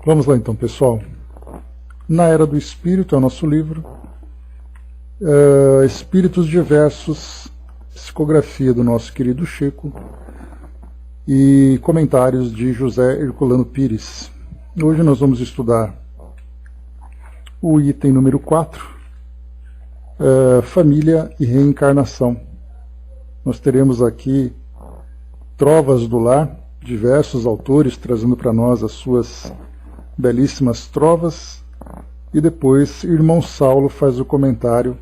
Vamos lá então, pessoal. Na Era do Espírito é o nosso livro. Espíritos Diversos, psicografia do nosso querido Chico e comentários de José Herculano Pires. Hoje nós vamos estudar o item número 4, Família e Reencarnação. Nós teremos aqui Trovas do Lar, diversos autores trazendo para nós as suas belíssimas trovas, e depois Irmão Saulo faz o comentário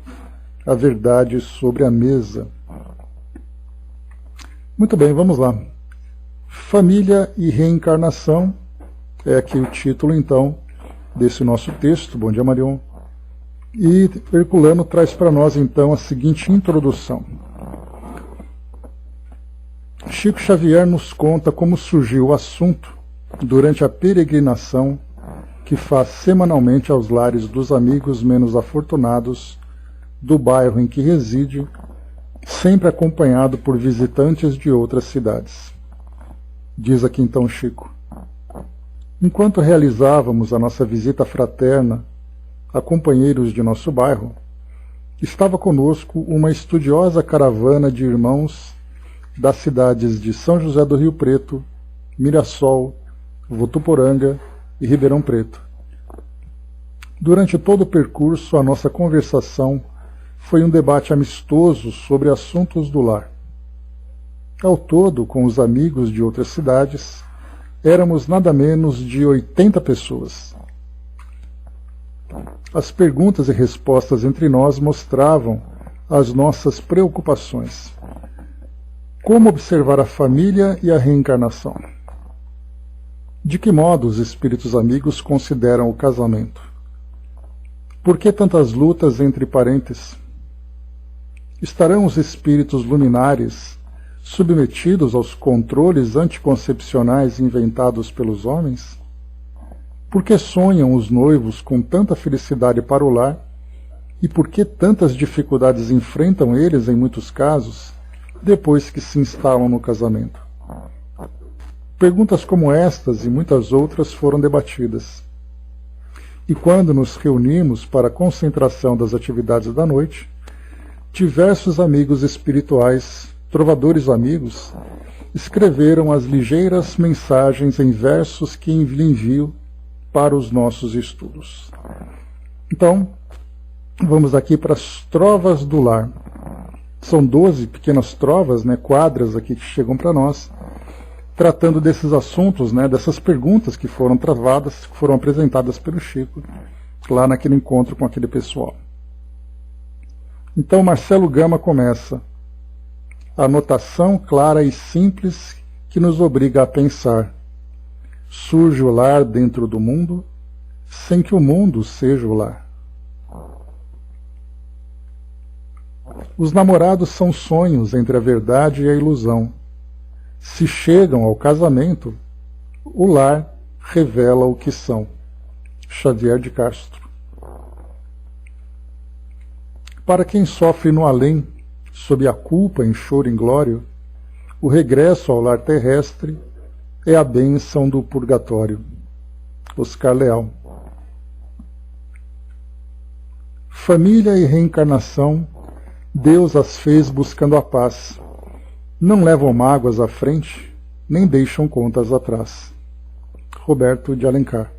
A Verdade sobre a Mesa. Muito bem, vamos lá. Família e Reencarnação é aqui o título então desse nosso texto. Bom dia, Marion. E Herculano traz para nós então a seguinte introdução. Chico Xavier nos conta como surgiu o assunto durante a peregrinação que faz semanalmente aos lares dos amigos menos afortunados do bairro em que reside, sempre acompanhado por visitantes de outras cidades. Diz aqui então Chico: enquanto realizávamos a nossa visita fraterna a companheiros de nosso bairro, estava conosco uma estudiosa caravana de irmãos das cidades de São José do Rio Preto, Mirassol, Votuporanga e Ribeirão Preto. Durante todo o percurso, a nossa conversação foi um debate amistoso sobre assuntos do lar. Ao todo, com os amigos de outras cidades, éramos nada menos de 80 pessoas. As perguntas e respostas entre nós mostravam as nossas preocupações. Como observar a família e a reencarnação? De que modo os espíritos amigos consideram o casamento? Por que tantas lutas entre parentes? Estarão os espíritos luminares submetidos aos controles anticoncepcionais inventados pelos homens? Por que sonham os noivos com tanta felicidade para o lar? E por que tantas dificuldades enfrentam eles, em muitos casos, depois que se instalam no casamento? Perguntas como estas e muitas outras foram debatidas. E quando nos reunimos para a concentração das atividades da noite, diversos amigos espirituais, trovadores amigos, escreveram as ligeiras mensagens em versos que lhe envio para os nossos estudos. Então, vamos aqui para as trovas do lar. São 12 pequenas trovas, quadras aqui que chegam para nós, tratando desses assuntos, dessas perguntas que foram travadas, que foram apresentadas pelo Chico, lá naquele encontro com aquele pessoal. Então Marcelo Gama começa: a anotação clara e simples que nos obriga a pensar. Surge o lar dentro do mundo, sem que o mundo seja o lar. Os namorados são sonhos entre a verdade e a ilusão. Se chegam ao casamento, o lar revela o que são. Xavier de Castro. Para quem sofre no além, sob a culpa em choro inglório, o regresso ao lar terrestre é a bênção do purgatório. Oscar Leal. Família e reencarnação, Deus as fez buscando a paz. Não levam mágoas à frente, nem deixam contas atrás. Roberto de Alencar.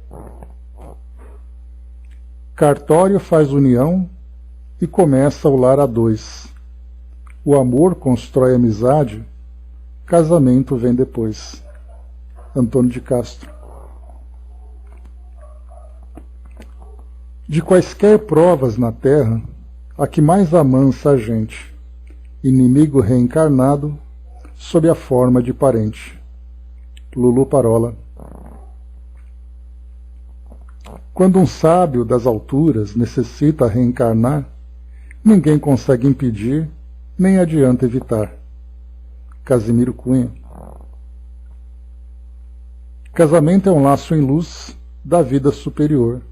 Cartório faz união e começa o lar a dois. O amor constrói amizade, casamento vem depois. Antônio de Castro. De quaisquer provas na terra, a que mais amansa a gente, inimigo reencarnado, sob a forma de parente. Lulu Parola. Quando um sábio das alturas necessita reencarnar, ninguém consegue impedir, nem adianta evitar. Casimiro Cunha. Casamento é um laço em luz da vida superior,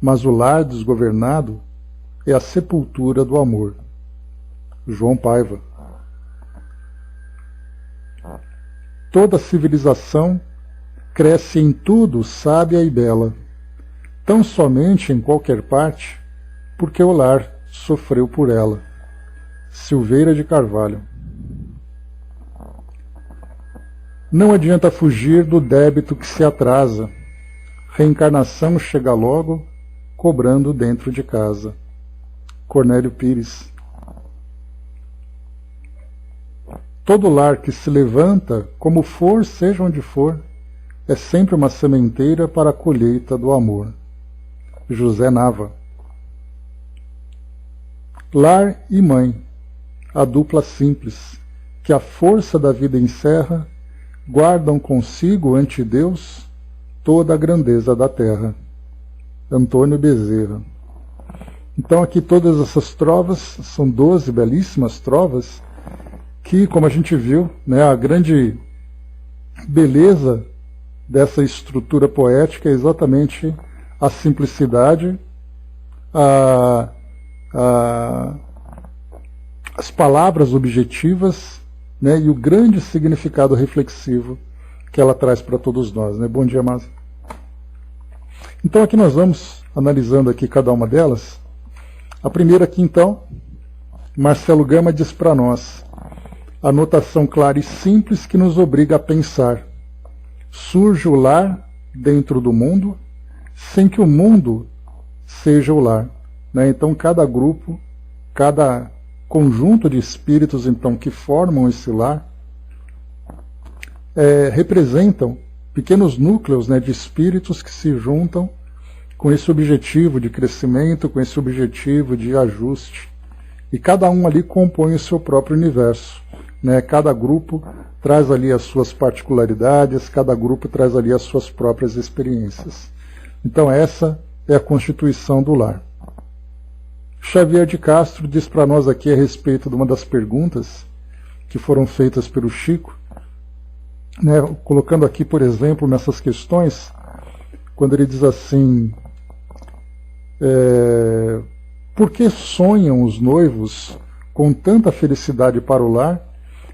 mas o lar desgovernado é a sepultura do amor. João Paiva. Toda civilização cresce em tudo sábia e bela, tão somente em qualquer parte, porque o lar sofreu por ela. Silveira de Carvalho. Não adianta fugir do débito que se atrasa, reencarnação chega logo, cobrando dentro de casa. Cornélio Pires. Todo lar que se levanta, como for, seja onde for, é sempre uma sementeira para a colheita do amor. José Nava. Lar e mãe, a dupla simples, que a força da vida encerra, guardam consigo ante Deus toda a grandeza da terra. Antônio Bezerra. Então aqui todas essas trovas, são 12 belíssimas trovas, que, como a gente viu, né, a grande beleza dessa estrutura poética é exatamente a simplicidade, as palavras objetivas, né, e o grande significado reflexivo que ela traz para todos nós. Né? Bom dia, Márcia. Então aqui nós vamos analisando aqui cada uma delas. A primeira aqui então, Marcelo Gama diz para nós: a notação clara e simples que nos obriga a pensar. Surge o lar dentro do mundo, sem que o mundo seja o lar. Né? Então cada grupo, cada conjunto de espíritos então que formam esse lar, representam pequenos núcleos, né, de espíritos que se juntam com esse objetivo de crescimento, com esse objetivo de ajuste. E cada um ali compõe o seu próprio universo. Né? Cada grupo traz ali as suas particularidades, cada grupo traz ali as suas próprias experiências. Então essa é a constituição do lar. Xavier de Castro diz para nós aqui a respeito de uma das perguntas que foram feitas pelo Chico, né, colocando aqui, por exemplo, nessas questões, quando ele diz assim: por que sonham os noivos com tanta felicidade para o lar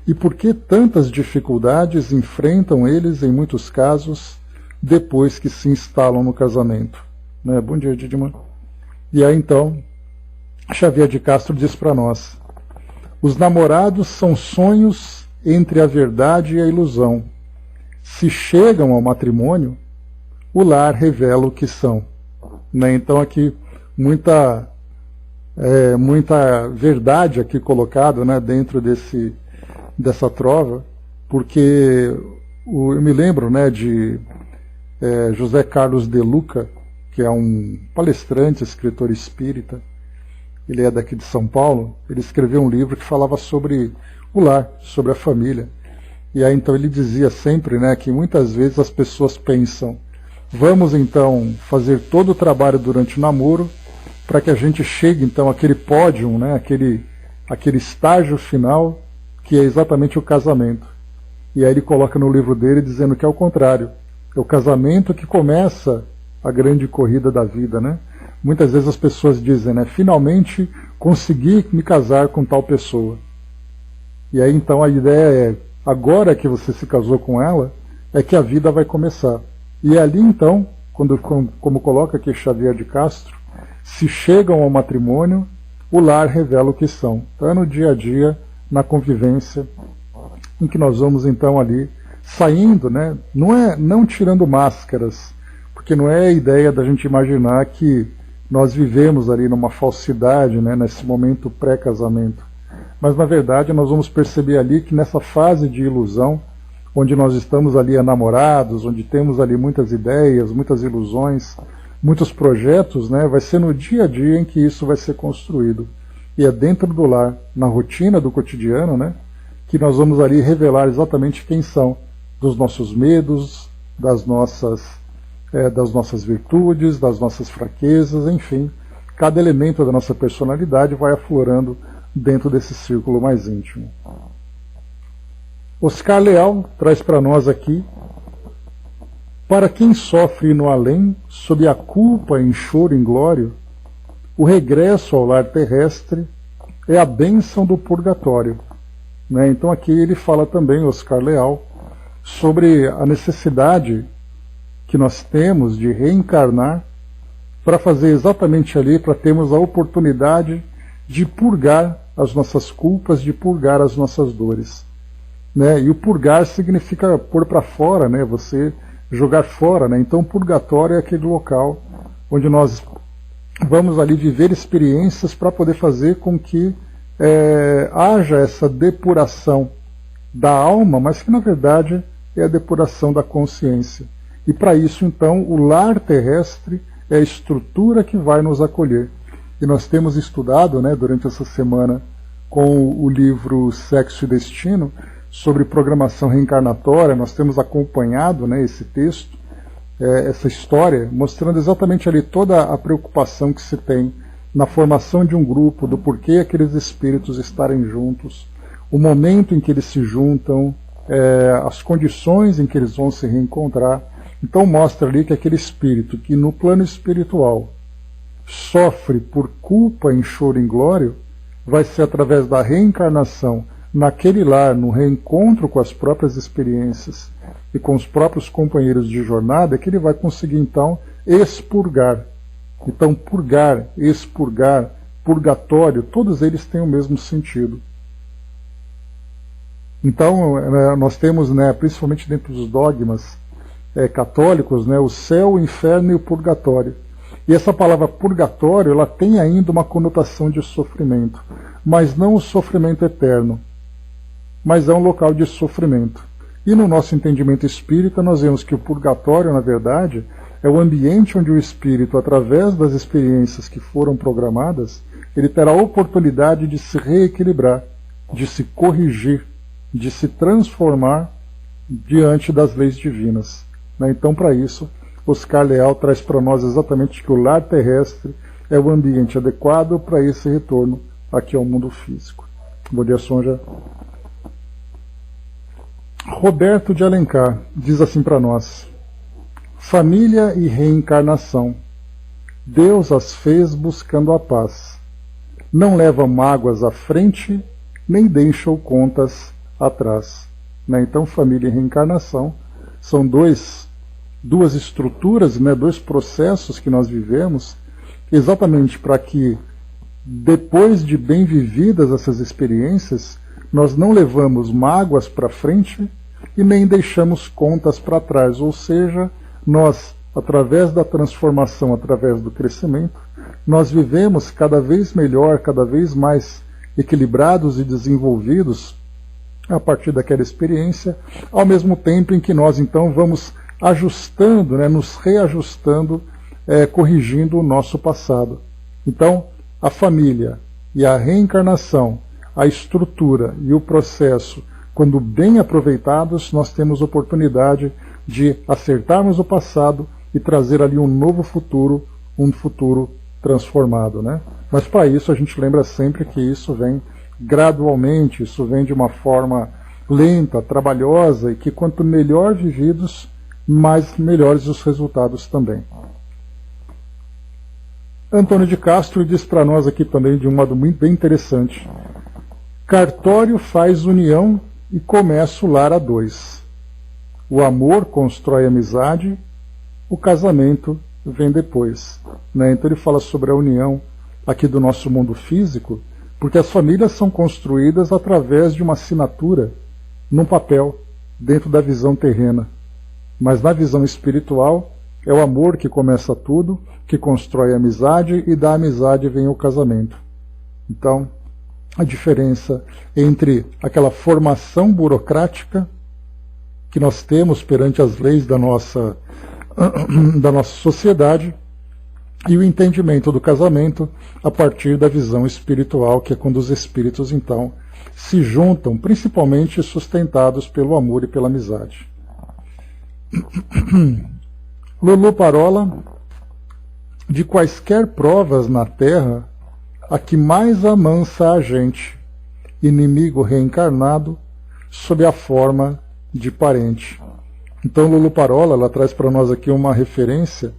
e por que tantas dificuldades enfrentam eles, em muitos casos, depois que se instalam no casamento? Né? Bom dia, Didimar. E aí então Xavier de Castro diz para nós: os namorados são sonhos entre a verdade e a ilusão. Se chegam ao matrimônio, o lar revela o que são. Né? Então aqui muita verdade aqui colocada, né, dentro dessa trova, porque eu me lembro, né, de José Carlos de Luca, que é um palestrante, escritor espírita. Ele é daqui de São Paulo. Ele escreveu um livro que falava sobre o lar, sobre a família. E aí então ele dizia sempre, né, que muitas vezes as pessoas pensam: vamos então fazer todo o trabalho durante o namoro para que a gente chegue então àquele pódio, né, aquele estágio final que é exatamente o casamento. E aí ele coloca no livro dele dizendo que é o contrário. É o casamento que começa a grande corrida da vida, né? Muitas vezes as pessoas dizem, né, finalmente consegui me casar com tal pessoa. E aí então a ideia é, agora que você se casou com ela, é que a vida vai começar. E é ali então, como coloca aqui Xavier de Castro, se chegam ao matrimônio, o lar revela o que são. Então é no dia a dia, na convivência, em que nós vamos então ali saindo, né? Não tirando máscaras, porque não é a ideia da gente imaginar que nós vivemos ali numa falsidade, né, nesse momento pré-casamento. Mas na verdade nós vamos perceber ali que nessa fase de ilusão, onde nós estamos ali enamorados, onde temos ali muitas ideias, muitas ilusões, muitos projetos, né, vai ser no dia a dia em que isso vai ser construído. E é dentro do lar, na rotina do cotidiano, né, que nós vamos ali revelar exatamente quem são, dos nossos medos, das nossas virtudes, das nossas fraquezas, enfim, cada elemento da nossa personalidade vai aflorando dentro desse círculo mais íntimo. Oscar Leal traz para nós aqui: para quem sofre no além, sob a culpa em choro inglório, o regresso ao lar terrestre é a bênção do purgatório. Né? Então aqui ele fala também, Oscar Leal, sobre a necessidade que nós temos de reencarnar para fazer exatamente ali, para termos a oportunidade de purgar as nossas culpas, de purgar as nossas dores. Né? E o purgar significa pôr para fora, né? Você jogar fora. Né? Então o purgatório é aquele local onde nós vamos ali viver experiências para poder fazer com que haja essa depuração da alma, mas que na verdade é a depuração da consciência. E para isso, então, o lar terrestre é a estrutura que vai nos acolher. E nós temos estudado, né, durante essa semana, com o livro Sexo e Destino, sobre programação reencarnatória. Nós temos acompanhado, né, esse texto, essa história, mostrando exatamente ali toda a preocupação que se tem na formação de um grupo, do porquê aqueles espíritos estarem juntos, o momento em que eles se juntam, as condições em que eles vão se reencontrar. Então mostra ali que aquele espírito que no plano espiritual sofre por culpa em choro e inglório, vai ser através da reencarnação naquele lar, no reencontro com as próprias experiências e com os próprios companheiros de jornada, que ele vai conseguir então expurgar. Então purgar, expurgar, purgatório, todos eles têm o mesmo sentido. Então nós temos, né, principalmente dentro dos dogmas católicos, né, o céu, o inferno e o purgatório. E essa palavra purgatório, ela tem ainda uma conotação de sofrimento, mas não o sofrimento eterno, mas é um local de sofrimento. E no nosso entendimento espírita, nós vemos que o purgatório, na verdade, é o ambiente onde o espírito, através das experiências que foram programadas, ele terá a oportunidade de se reequilibrar, de se corrigir, de se transformar diante das leis divinas. Então, para isso, Oscar Leal traz para nós exatamente que o lar terrestre é o ambiente adequado para esse retorno aqui ao mundo físico. Bom dia, Sonja. Roberto de Alencar diz assim para nós: família e reencarnação. Deus as fez buscando a paz. Não leva mágoas à frente, nem deixa contas atrás. Então, família e reencarnação são duas estruturas, né, dois processos que nós vivemos, exatamente para que, depois de bem vividas essas experiências, nós não levamos mágoas para frente e nem deixamos contas para trás. Ou seja, nós, através da transformação, através do crescimento, nós vivemos cada vez melhor, cada vez mais equilibrados e desenvolvidos a partir daquela experiência, ao mesmo tempo em que nós então vamos ajustando, né, nos reajustando, corrigindo o nosso passado. Então, a família e a reencarnação, a estrutura e o processo, quando bem aproveitados, nós temos oportunidade de acertarmos o passado e trazer ali um novo futuro, um futuro transformado, né? Mas para isso a gente lembra sempre que isso vem gradualmente, isso vem de uma forma lenta, trabalhosa, e que quanto melhor vividos, mais melhores os resultados também. Antônio de Castro diz para nós aqui também de um modo muito bem interessante: cartório faz união e começa o lar a dois. O amor constrói amizade, o casamento vem depois. Então ele fala sobre a união aqui do nosso mundo físico, porque as famílias são construídas através de uma assinatura num papel, dentro da visão terrena. Mas na visão espiritual, é o amor que começa tudo, que constrói a amizade, e da amizade vem o casamento. Então, a diferença entre aquela formação burocrática que nós temos perante as leis da nossa sociedade e o entendimento do casamento a partir da visão espiritual, que é quando os espíritos então se juntam, principalmente sustentados pelo amor e pela amizade. Lulu Parola: de quaisquer provas na terra, a que mais amansa a gente, inimigo reencarnado, sob a forma de parente. Então Lulu Parola, ela traz para nós aqui uma referência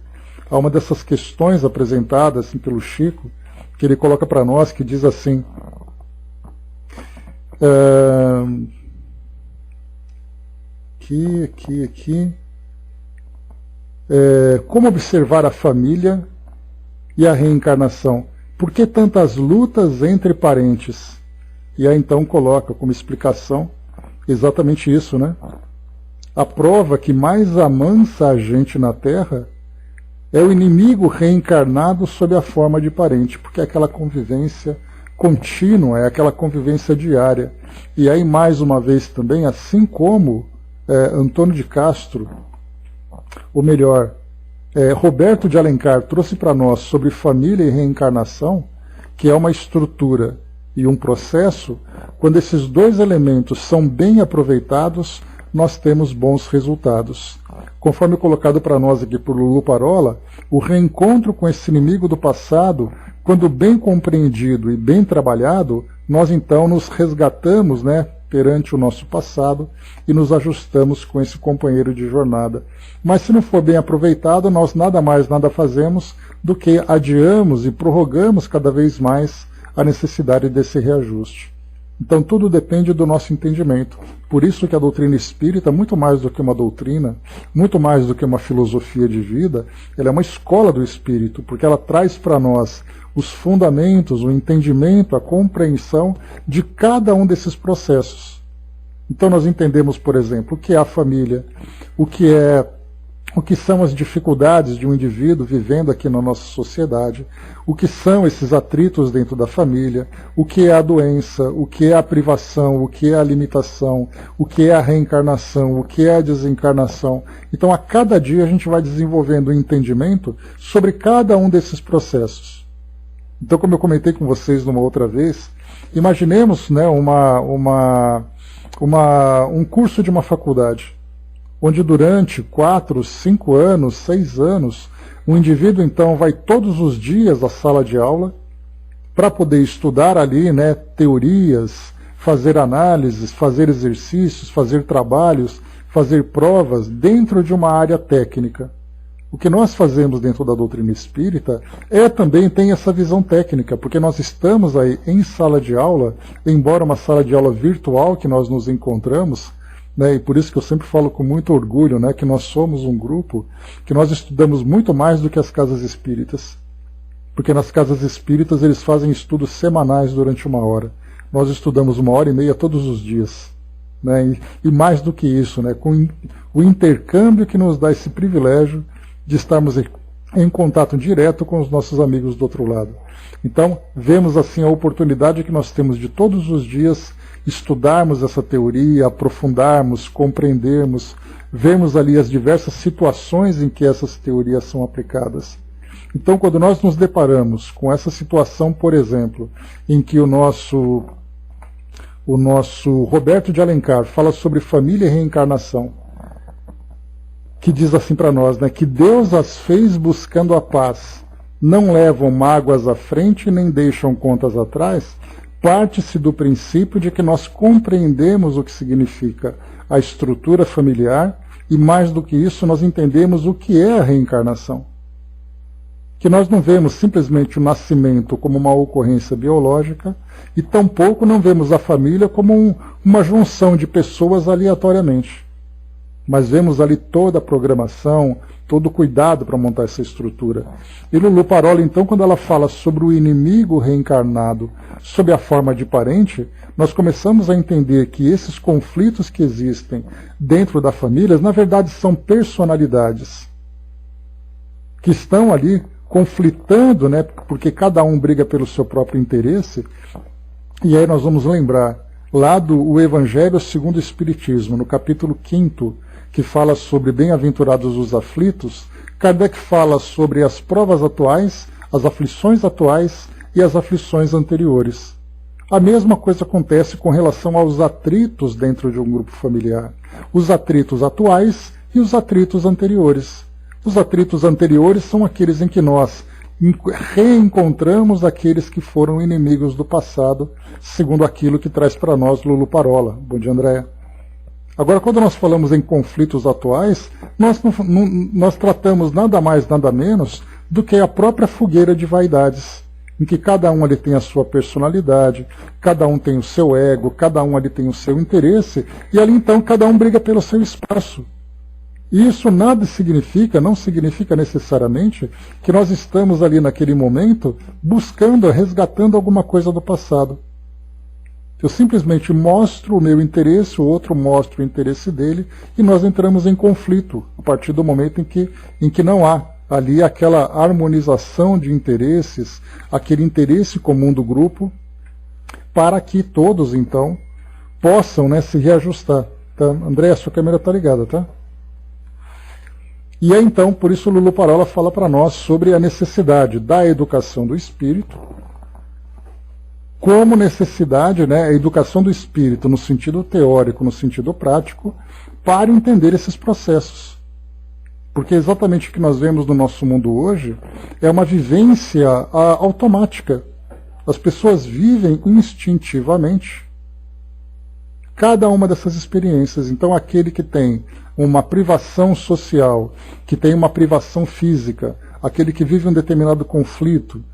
a uma dessas questões apresentadas assim, pelo Chico, que ele coloca para nós, que diz assim: aqui. como observar a família e a reencarnação. Por que tantas lutas entre parentes? E aí então coloca como explicação exatamente isso, né? A prova que mais amansa a gente na Terra é o inimigo reencarnado sob a forma de parente, porque é aquela convivência contínua, é aquela convivência diária. E aí, mais uma vez também, assim como Antônio de Castro, ou melhor, Roberto de Alencar trouxe para nós sobre família e reencarnação, que é uma estrutura e um processo, quando esses dois elementos são bem aproveitados, nós temos bons resultados. Conforme colocado para nós aqui por Lulu Parola, o reencontro com esse inimigo do passado, quando bem compreendido e bem trabalhado, nós então nos resgatamos, né, perante o nosso passado e nos ajustamos com esse companheiro de jornada. Mas se não for bem aproveitado, nós nada mais nada fazemos do que adiamos e prorrogamos cada vez mais a necessidade desse reajuste. Então tudo depende do nosso entendimento. Por isso que a doutrina espírita, muito mais do que uma doutrina, muito mais do que uma filosofia de vida, ela é uma escola do espírito, porque ela traz para nós os fundamentos, o entendimento, a compreensão de cada um desses processos. Então nós entendemos, por exemplo, o que é a família, o que são as dificuldades de um indivíduo vivendo aqui na nossa sociedade, o que são esses atritos dentro da família, o que é a doença, o que é a privação, o que é a limitação, o que é a reencarnação, o que é a desencarnação. Então a cada dia a gente vai desenvolvendo um entendimento sobre cada um desses processos. Então, como eu comentei com vocês numa outra vez, imaginemos, né, um curso de uma faculdade, onde durante 4, 5 anos, 6 anos, o indivíduo então vai todos os dias à sala de aula para poder estudar ali, né, teorias, fazer análises, fazer exercícios, fazer trabalhos, fazer provas dentro de uma área técnica. O que nós fazemos dentro da doutrina espírita também tem essa visão técnica, porque nós estamos aí em sala de aula, embora uma sala de aula virtual que nós nos encontramos, né, e por isso que eu sempre falo com muito orgulho, né, que nós somos um grupo que nós estudamos muito mais do que as casas espíritas. Porque nas casas espíritas eles fazem estudos semanais durante 1 hora. Nós estudamos 1h30 todos os dias. Né, e mais do que isso, né, com o intercâmbio que nos dá esse privilégio de estarmos em contato direto com os nossos amigos do outro lado. Então, vemos assim a oportunidade que nós temos de todos os dias estudarmos essa teoria, aprofundarmos, compreendermos, vermos ali as diversas situações em que essas teorias são aplicadas. Então, quando nós nos deparamos com essa situação, por exemplo, em que o nosso Roberto de Alencar fala sobre família e reencarnação, que diz assim para nós, né, que Deus as fez buscando a paz, não levam mágoas à frente nem deixam contas atrás, parte-se do princípio de que nós compreendemos o que significa a estrutura familiar e, mais do que isso, nós entendemos o que é a reencarnação. Que nós não vemos simplesmente o nascimento como uma ocorrência biológica e tampouco não vemos a família como uma junção de pessoas aleatoriamente. Mas vemos ali toda a programação, todo o cuidado para montar essa estrutura. E Lulu Parola, então, quando ela fala sobre o inimigo reencarnado sob a forma de parente, nós começamos a entender que esses conflitos que existem dentro da família, na verdade, são personalidades que estão ali conflitando, né, porque cada um briga pelo seu próprio interesse. E aí nós vamos lembrar lá do Evangelho segundo o Espiritismo, no capítulo 5º, que fala sobre bem-aventurados os aflitos, Kardec fala sobre as provas atuais, as aflições atuais e as aflições anteriores. A mesma coisa acontece com relação aos atritos dentro de um grupo familiar. Os atritos atuais e os atritos anteriores. Os atritos anteriores são aqueles em que nós reencontramos aqueles que foram inimigos do passado, segundo aquilo que traz para nós Lulu Parola. Bom dia, Andréa. Agora, quando nós falamos em conflitos atuais, nós tratamos nada mais, nada menos do que a própria fogueira de vaidades, em que cada um ali tem a sua personalidade, cada um tem o seu ego, cada um ali tem o seu interesse, e ali então cada um briga pelo seu espaço. E isso nada significa, não significa necessariamente que nós estamos ali naquele momento buscando, resgatando alguma coisa do passado. Eu simplesmente mostro o meu interesse, o outro mostra o interesse dele, e nós entramos em conflito a partir do momento em que não há ali aquela harmonização de interesses, aquele interesse comum do grupo, para que todos, então, possam, né, se reajustar. Tá? André, a sua câmera está ligada, tá? E é então, por isso Lulu Parola fala para nós sobre a necessidade da educação do espírito, como necessidade, né, a educação do espírito no sentido teórico, no sentido prático, para entender esses processos. Porque exatamente o que nós vemos no nosso mundo hoje é uma vivência automática. As pessoas vivem instintivamente cada uma dessas experiências. Então, aquele que tem uma privação social, que tem uma privação física, aquele que vive um determinado conflito,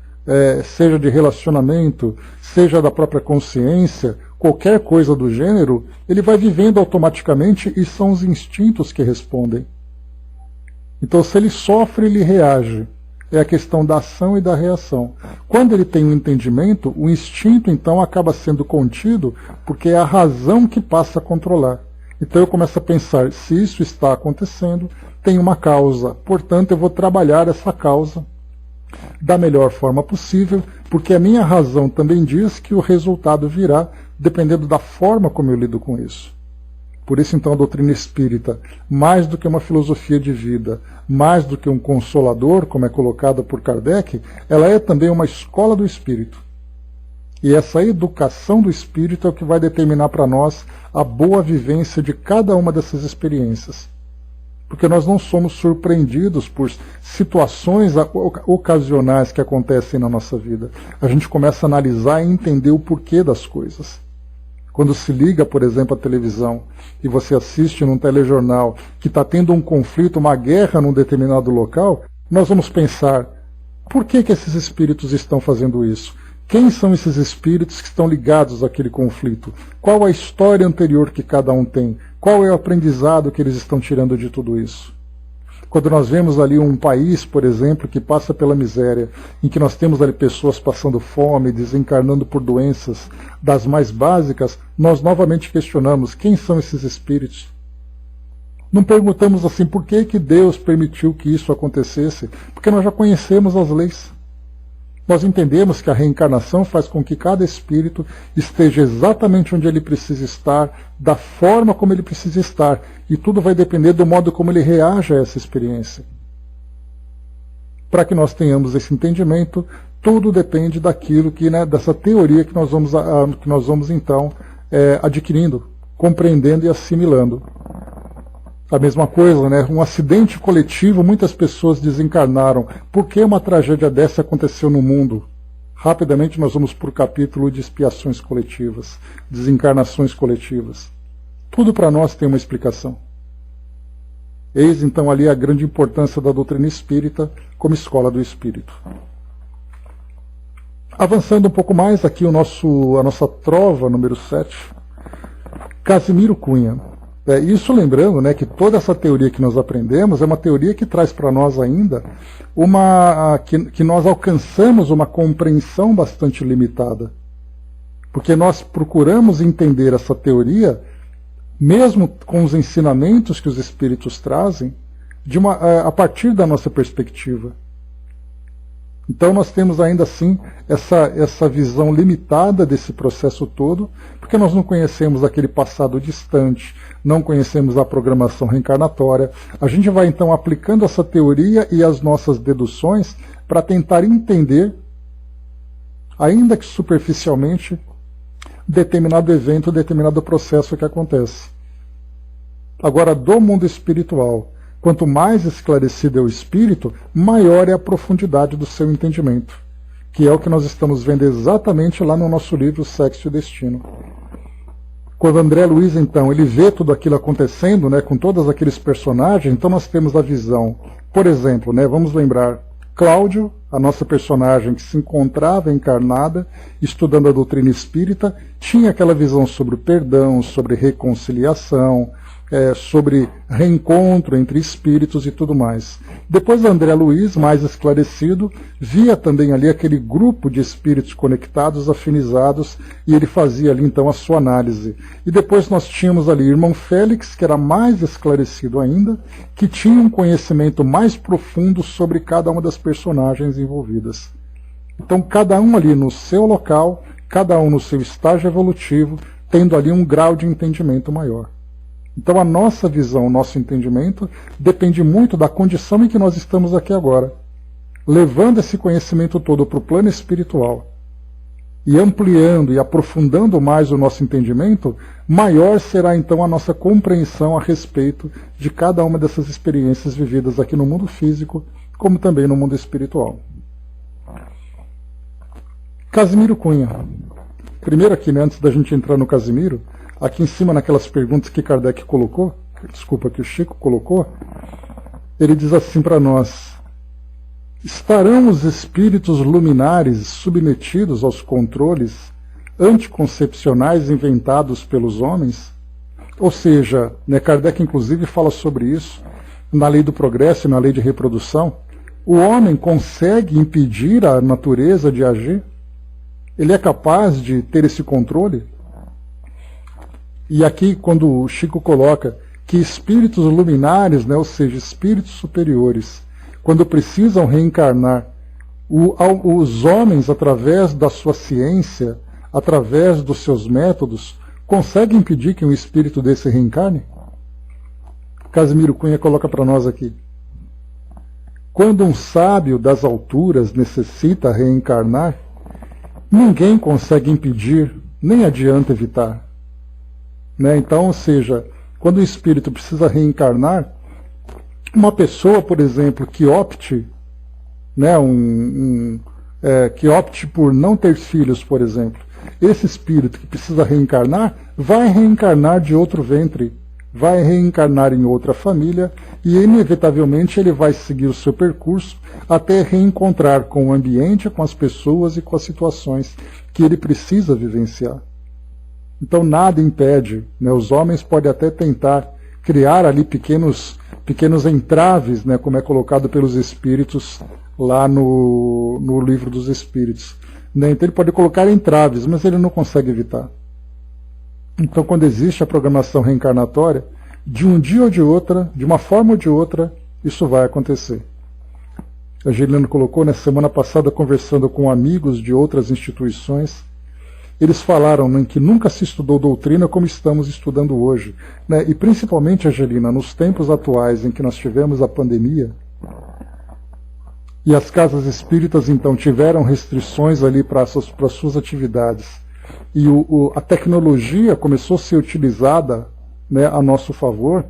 seja de relacionamento, seja da própria consciência, qualquer coisa do gênero, ele vai vivendo automaticamente e são os instintos que respondem. Então, se ele sofre, ele reage. É a questão da ação e da reação. Quando ele tem um entendimento, o instinto, então, acaba sendo contido, porque é a razão que passa a controlar. Então eu começo a pensar, se isso está acontecendo, tem uma causa. Portanto, eu vou trabalhar essa causa da melhor forma possível, porque a minha razão também diz que o resultado virá dependendo da forma como eu lido com isso. Por isso, então, a doutrina espírita, mais do que uma filosofia de vida, mais do que um consolador, como é colocada por Kardec, ela é também uma escola do espírito. E essa educação do espírito é o que vai determinar para nós a boa vivência de cada uma dessas experiências. Porque nós não somos surpreendidos por situações ocasionais que acontecem na nossa vida. A gente começa a analisar e entender o porquê das coisas. Quando se liga, por exemplo, à televisão e você assiste num telejornal que está tendo um conflito, uma guerra num determinado local, nós vamos pensar, por que esses espíritos estão fazendo isso? Quem são esses espíritos que estão ligados àquele conflito? Qual a história anterior que cada um tem? Qual é o aprendizado que eles estão tirando de tudo isso? Quando nós vemos ali um país, por exemplo, que passa pela miséria, em que nós temos ali pessoas passando fome, desencarnando por doenças das mais básicas, nós novamente questionamos quem são esses espíritos. Não perguntamos assim por que Deus permitiu que isso acontecesse, porque nós já conhecemos as leis. Nós entendemos que a reencarnação faz com que cada espírito esteja exatamente onde ele precisa estar, da forma como ele precisa estar, e tudo vai depender do modo como ele reage a essa experiência. Para que nós tenhamos esse entendimento, tudo depende daquilo que, né, dessa teoria que nós vamos então adquirindo, compreendendo e assimilando. A mesma coisa, né? Um acidente coletivo, muitas pessoas desencarnaram. Por que uma tragédia dessa aconteceu no mundo? Rapidamente nós vamos para o capítulo de expiações coletivas, desencarnações coletivas. Tudo para nós tem uma explicação. Eis então ali a grande importância da doutrina espírita como escola do espírito. Avançando um pouco mais, aqui a nossa trova número 7, Casimiro Cunha. Isso lembrando, né, que toda essa teoria que nós aprendemos é uma teoria que traz para nós ainda que nós alcançamos uma compreensão bastante limitada. Porque nós procuramos entender essa teoria, mesmo com os ensinamentos que os espíritos trazem, a partir da nossa perspectiva. Então nós temos ainda assim essa visão limitada desse processo todo, porque nós não conhecemos aquele passado distante, não conhecemos a programação reencarnatória. A gente vai então aplicando essa teoria e as nossas deduções para tentar entender, ainda que superficialmente, determinado evento, determinado processo que acontece. Agora, do mundo espiritual, quanto mais esclarecido é o espírito, maior é a profundidade do seu entendimento, que é o que nós estamos vendo exatamente lá no nosso livro Sexo e Destino. Quando André Luiz, então, ele vê tudo aquilo acontecendo, né, com todos aqueles personagens, então nós temos a visão, por exemplo, né, vamos lembrar, Cláudio, a nossa personagem que se encontrava encarnada, estudando a doutrina espírita, tinha aquela visão sobre o perdão, sobre reconciliação, sobre reencontro entre espíritos e tudo mais. Depois André Luiz, mais esclarecido, via também ali aquele grupo de espíritos conectados, afinizados, e ele fazia ali então a sua análise. E depois nós tínhamos ali irmão Félix, que era mais esclarecido ainda, que tinha um conhecimento mais profundo sobre cada uma das personagens envolvidas. Então cada um ali no seu local, cada um no seu estágio evolutivo, tendo ali um grau de entendimento maior. Então a nossa visão, o nosso entendimento, depende muito da condição em que nós estamos aqui agora. Levando esse conhecimento todo para o plano espiritual e ampliando e aprofundando mais o nosso entendimento, maior será então a nossa compreensão a respeito de cada uma dessas experiências vividas aqui no mundo físico, como também no mundo espiritual. Casimiro Cunha. Primeiro aqui, né, antes da gente entrar no Casimiro, aqui em cima naquelas perguntas que Kardec colocou, que o Chico colocou, ele diz assim para nós: estarão os espíritos luminares submetidos aos controles anticoncepcionais inventados pelos homens? Ou seja, né, Kardec inclusive fala sobre isso na lei do progresso e na lei de reprodução. O homem consegue impedir a natureza de agir? Ele é capaz de ter esse controle? E aqui, quando o Chico coloca que espíritos luminares, né, ou seja, espíritos superiores, quando precisam reencarnar, os homens, através da sua ciência, através dos seus métodos, conseguem impedir que um espírito desse reencarne? Casimiro Cunha coloca para nós aqui: quando um sábio das alturas necessita reencarnar, ninguém consegue impedir, nem adianta evitar. Né? Então, ou seja, quando o espírito precisa reencarnar, uma pessoa, por exemplo, que opte, né, que opte por não ter filhos, por exemplo, esse espírito que precisa reencarnar, vai reencarnar de outro ventre, vai reencarnar em outra família e, inevitavelmente, ele vai seguir o seu percurso até reencontrar com o ambiente, com as pessoas e com as situações que ele precisa vivenciar. Então nada impede, né? Os homens podem até tentar criar ali pequenos entraves, né? Como é colocado pelos espíritos lá no livro dos espíritos. Né? Então ele pode colocar entraves, mas ele não consegue evitar. Então quando existe a programação reencarnatória, de um dia ou de outra, de uma forma ou de outra, isso vai acontecer. A Geliano colocou, na semana passada, conversando com amigos de outras instituições, eles falaram em que nunca se estudou doutrina como estamos estudando hoje. Né? E principalmente, Angelina, nos tempos atuais em que nós tivemos a pandemia, e as casas espíritas então tiveram restrições ali para suas atividades, e a tecnologia começou a ser utilizada, né, a nosso favor,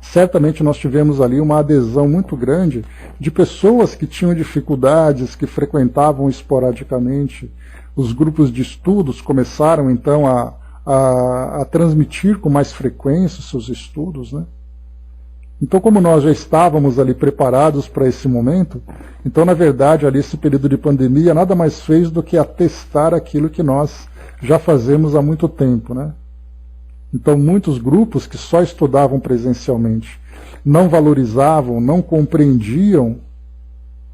certamente nós tivemos ali uma adesão muito grande de pessoas que tinham dificuldades, que frequentavam esporadicamente. Os grupos de estudos começaram então a transmitir com mais frequência os seus estudos, né? Então, como nós já estávamos ali preparados para esse momento, então na verdade ali esse período de pandemia nada mais fez do que atestar aquilo que nós já fazemos há muito tempo, né? Então muitos grupos que só estudavam presencialmente não valorizavam, não compreendiam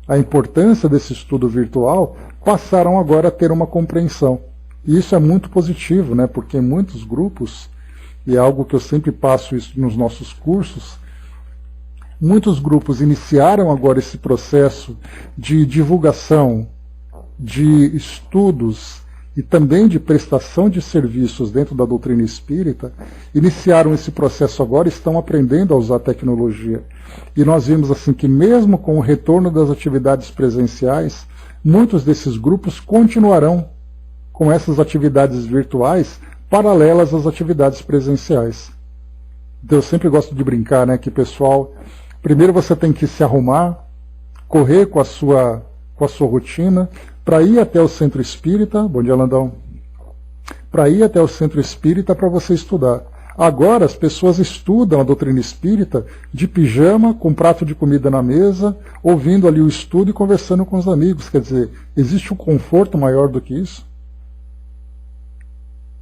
a importância desse estudo virtual, passaram agora a ter uma compreensão. E isso é muito positivo, né? Porque muitos grupos, e é algo que eu sempre passo isso nos nossos cursos, muitos grupos iniciaram agora esse processo de divulgação, de estudos e também de prestação de serviços dentro da doutrina espírita, iniciaram esse processo agora e estão aprendendo a usar a tecnologia. E nós vimos assim que mesmo com o retorno das atividades presenciais, muitos desses grupos continuarão com essas atividades virtuais paralelas às atividades presenciais. Então eu sempre gosto de brincar, né, que pessoal, primeiro você tem que se arrumar, correr com a sua rotina, para ir até o centro espírita, bom dia Landão, para ir até o centro espírita para você estudar. Agora as pessoas estudam a doutrina espírita de pijama, com um prato de comida na mesa, ouvindo ali o estudo e conversando com os amigos. Quer dizer, existe um conforto maior do que isso?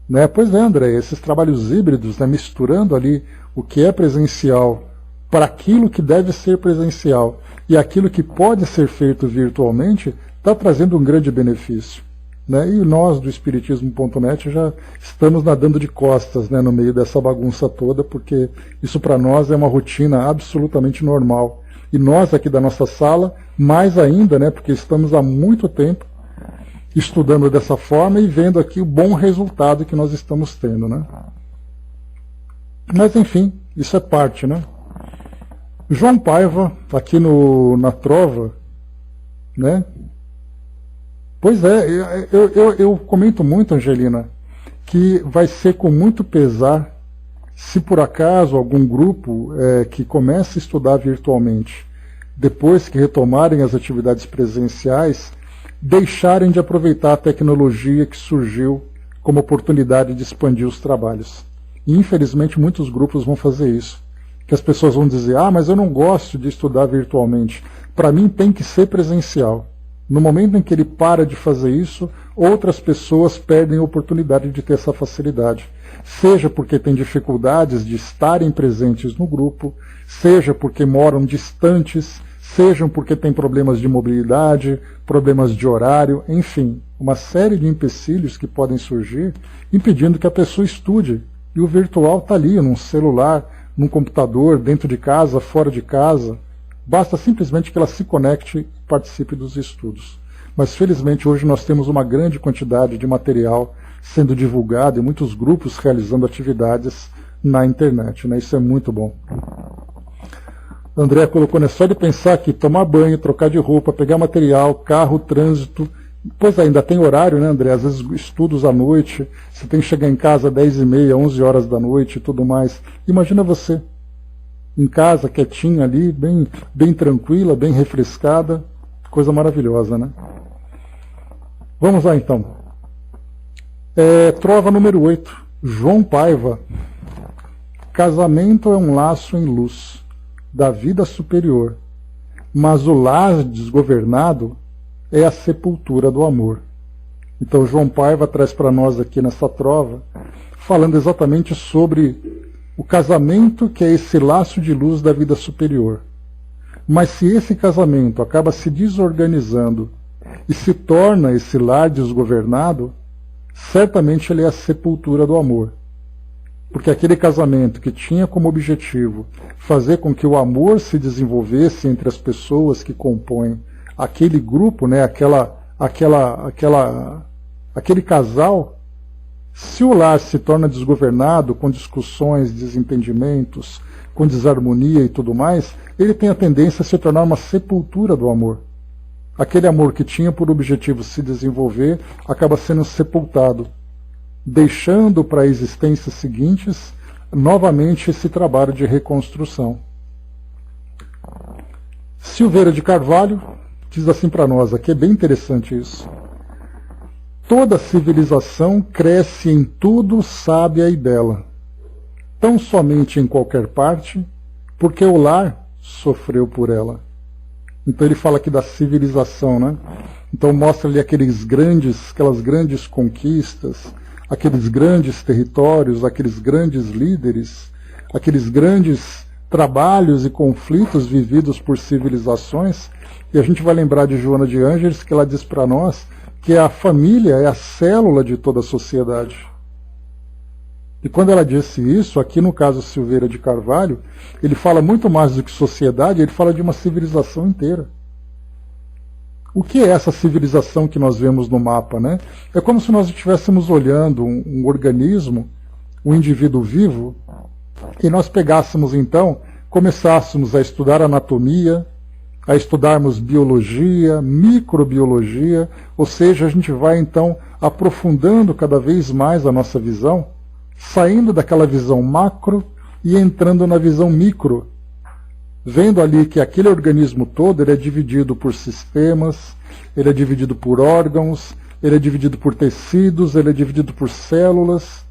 Né? Pois é, André, esses trabalhos híbridos, né, misturando ali o que é presencial para aquilo que deve ser presencial e aquilo que pode ser feito virtualmente, está trazendo um grande benefício. Né? E nós do Espiritismo.net já estamos nadando de costas, né, no meio dessa bagunça toda, porque isso para nós é uma rotina absolutamente normal. E nós aqui da nossa sala, mais ainda, né, porque estamos há muito tempo estudando dessa forma e vendo aqui o bom resultado que nós estamos tendo. Né? Mas enfim, isso é parte. Né? João Paiva, aqui na Trova, né? Pois é, eu comento muito, Angelina, que vai ser com muito pesar se por acaso algum grupo que comece a estudar virtualmente, depois que retomarem as atividades presenciais, deixarem de aproveitar a tecnologia que surgiu como oportunidade de expandir os trabalhos. E infelizmente muitos grupos vão fazer isso. Que as pessoas vão dizer, mas eu não gosto de estudar virtualmente. Para mim tem que ser presencial. No momento em que ele para de fazer isso, outras pessoas perdem a oportunidade de ter essa facilidade. Seja porque têm dificuldades de estarem presentes no grupo, seja porque moram distantes, sejam porque têm problemas de mobilidade, problemas de horário, enfim, uma série de empecilhos que podem surgir impedindo que a pessoa estude. E o virtual está ali, num celular, num computador, dentro de casa, fora de casa. Basta simplesmente que ela se conecte e participe dos estudos. Mas felizmente hoje nós temos uma grande quantidade de material sendo divulgado e muitos grupos realizando atividades na internet. Né? Isso é muito bom. André colocou, né, só de pensar que tomar banho, trocar de roupa, pegar material, carro, trânsito. Pois ainda tem horário, né, André? Às vezes estudos à noite, você tem que chegar em casa às 10h30, 11 horas da noite e tudo mais. Imagina você em casa, quietinha ali, bem tranquila, bem refrescada, coisa maravilhosa, né? Vamos lá então. Trova número 8, João Paiva. Casamento é um laço em luz da vida superior, mas o lar desgovernado é a sepultura do amor. Então João Paiva traz para nós aqui nessa trova, falando exatamente sobre o casamento, que é esse laço de luz da vida superior. Mas se esse casamento acaba se desorganizando e se torna esse lar desgovernado, certamente ele é a sepultura do amor. Porque aquele casamento que tinha como objetivo fazer com que o amor se desenvolvesse entre as pessoas que compõem aquele grupo, né, aquele casal, se o lar se torna desgovernado, com discussões, desentendimentos, com desarmonia e tudo mais, ele tem a tendência a se tornar uma sepultura do amor. Aquele amor que tinha por objetivo se desenvolver acaba sendo sepultado, deixando para as existências seguintes novamente esse trabalho de reconstrução. Silveira de Carvalho diz assim para nós, aqui é bem interessante isso. Toda civilização cresce em tudo sábia e bela, tão somente em qualquer parte, porque o lar sofreu por ela. Então ele fala aqui da civilização, né? Então mostra ali aquelas grandes conquistas, aqueles grandes territórios, aqueles grandes líderes, aqueles grandes trabalhos e conflitos vividos por civilizações. E a gente vai lembrar de Joana de Ângeles, que ela diz para nós que a família é a célula de toda a sociedade. E quando ela disse isso, aqui no caso Silveira de Carvalho, ele fala muito mais do que sociedade, ele fala de uma civilização inteira. O que é essa civilização que nós vemos no mapa, né? É como se nós estivéssemos olhando um organismo, um indivíduo vivo, e nós pegássemos então, começássemos a estudar anatomia, a estudarmos biologia, microbiologia, ou seja, a gente vai então aprofundando cada vez mais a nossa visão, saindo daquela visão macro e entrando na visão micro, vendo ali que aquele organismo todo ele é dividido por sistemas, ele é dividido por órgãos, ele é dividido por tecidos, ele é dividido por células.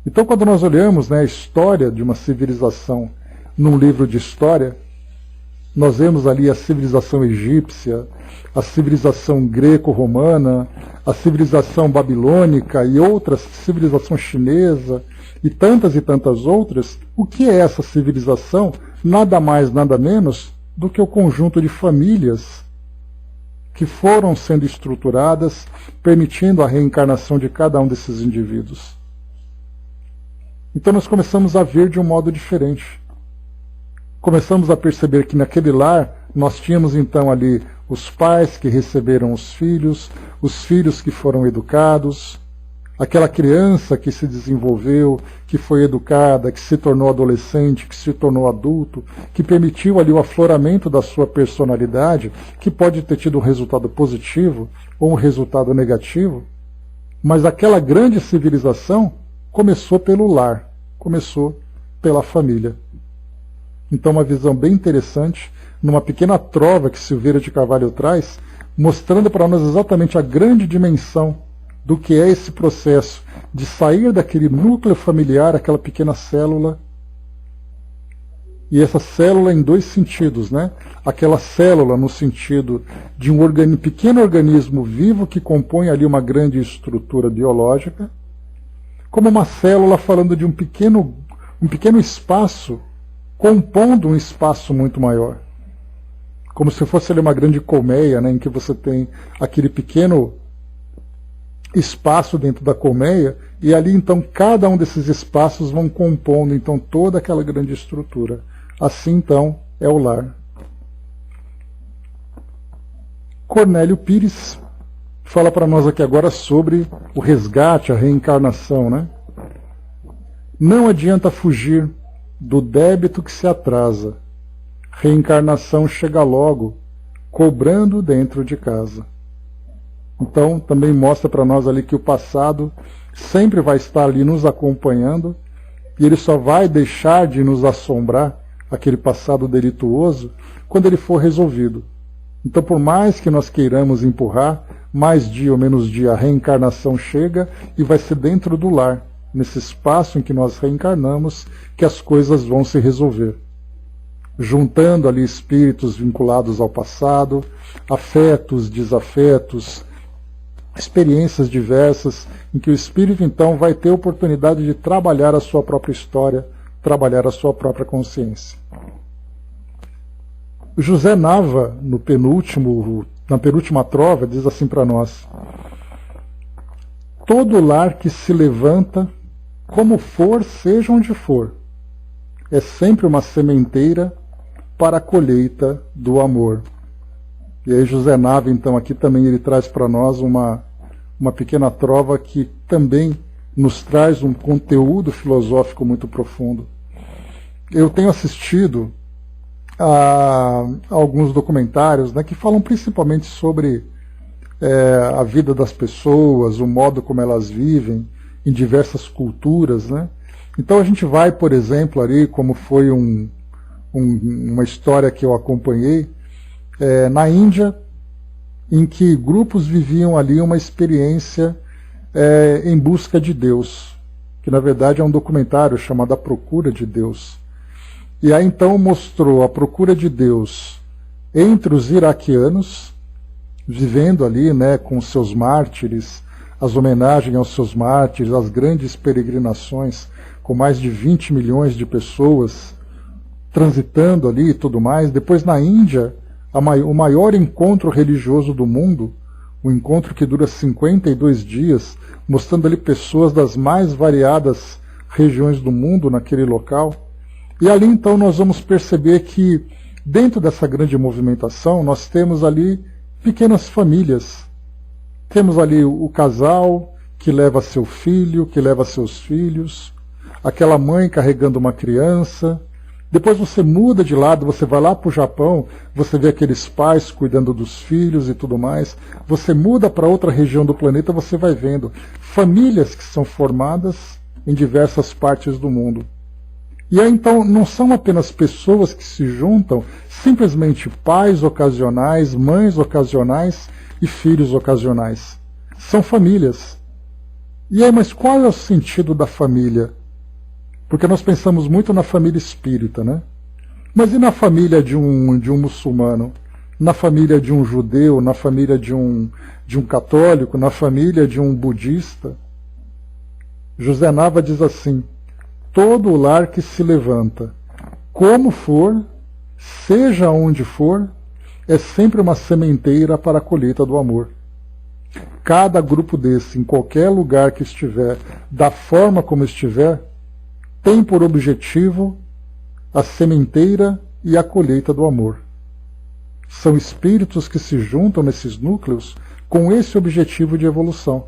Então quando nós olhamos, né, a história de uma civilização num livro de história, Nós vemos ali a civilização egípcia, a civilização greco-romana, a civilização babilônica e outras, civilização chinesa e tantas outras. O que é essa civilização? Nada mais, nada menos do que o conjunto de famílias que foram sendo estruturadas, permitindo a reencarnação de cada um desses indivíduos. Então nós começamos a ver de um modo diferente. Começamos a perceber que naquele lar nós tínhamos então ali os pais que receberam os filhos que foram educados, aquela criança que se desenvolveu, que foi educada, que se tornou adolescente, que se tornou adulto, que permitiu ali o afloramento da sua personalidade, que pode ter tido um resultado positivo ou um resultado negativo, mas aquela grande civilização começou pelo lar, começou pela família. Então uma visão bem interessante, numa pequena trova que Silveira de Carvalho traz, mostrando para nós exatamente a grande dimensão do que é esse processo de sair daquele núcleo familiar, aquela pequena célula, e essa célula em dois sentidos, né? Aquela célula no sentido de um pequeno organismo vivo que compõe ali uma grande estrutura biológica, como uma célula falando de um pequeno espaço compondo um espaço muito maior. Como se fosse ali uma grande colmeia, né, em que você tem aquele pequeno espaço dentro da colmeia, e ali então cada um desses espaços vão compondo então toda aquela grande estrutura. Assim então é o lar. Cornélio Pires fala para nós aqui agora sobre o resgate, a reencarnação, né? Não adianta fugir do débito que se atrasa. Reencarnação chega logo, cobrando dentro de casa. Então, também mostra para nós ali que o passado sempre vai estar ali nos acompanhando, e ele só vai deixar de nos assombrar, aquele passado delituoso, quando ele for resolvido. Então, por mais que nós queiramos empurrar, mais dia ou menos dia, a reencarnação chega e vai ser dentro do lar, nesse espaço em que nós reencarnamos, que as coisas vão se resolver. Juntando ali espíritos vinculados ao passado, afetos, desafetos, experiências diversas, em que o espírito então vai ter a oportunidade de trabalhar a sua própria história, trabalhar a sua própria consciência. José Nava, na penúltima trova, diz assim para nós: todo lar que se levanta, como for, seja onde for, é sempre uma sementeira para a colheita do amor. E aí José Nava, então, aqui também ele traz para nós uma pequena trova que também nos traz um conteúdo filosófico muito profundo. Eu tenho assistido a alguns documentários, né, que falam principalmente sobre a vida das pessoas, o modo como elas vivem em diversas culturas, né? Então a gente vai, por exemplo, ali, como foi uma história que eu acompanhei, na Índia, em que grupos viviam ali uma experiência em busca de Deus, que na verdade é um documentário chamado A Procura de Deus. E aí então mostrou a procura de Deus entre os iraquianos, vivendo ali, né, com seus mártires, as homenagens aos seus mártires, as grandes peregrinações, com mais de 20 milhões de pessoas transitando ali e tudo mais. Depois na Índia, o maior encontro religioso do mundo, um encontro que dura 52 dias, mostrando ali pessoas das mais variadas regiões do mundo naquele local. E ali então nós vamos perceber que dentro dessa grande movimentação nós temos ali pequenas famílias. Temos ali o casal que leva seu filho, que leva seus filhos, aquela mãe carregando uma criança. Depois você muda de lado, você vai lá para o Japão, você vê aqueles pais cuidando dos filhos e tudo mais. Você muda para outra região do planeta, você vai vendo famílias que são formadas em diversas partes do mundo. E aí então não são apenas pessoas que se juntam, simplesmente pais ocasionais, mães ocasionais e filhos ocasionais. São famílias. E aí, mas qual é o sentido da família? Porque nós pensamos muito na família espírita, né? Mas e na família de um muçulmano? Na família de um judeu? Na família de um católico? Na família de um budista? José Nava diz assim: todo lar que se levanta, como for, seja onde for, é sempre uma sementeira para a colheita do amor. Cada grupo desse, em qualquer lugar que estiver, da forma como estiver, tem por objetivo a sementeira e a colheita do amor. São espíritos que se juntam nesses núcleos com esse objetivo de evolução.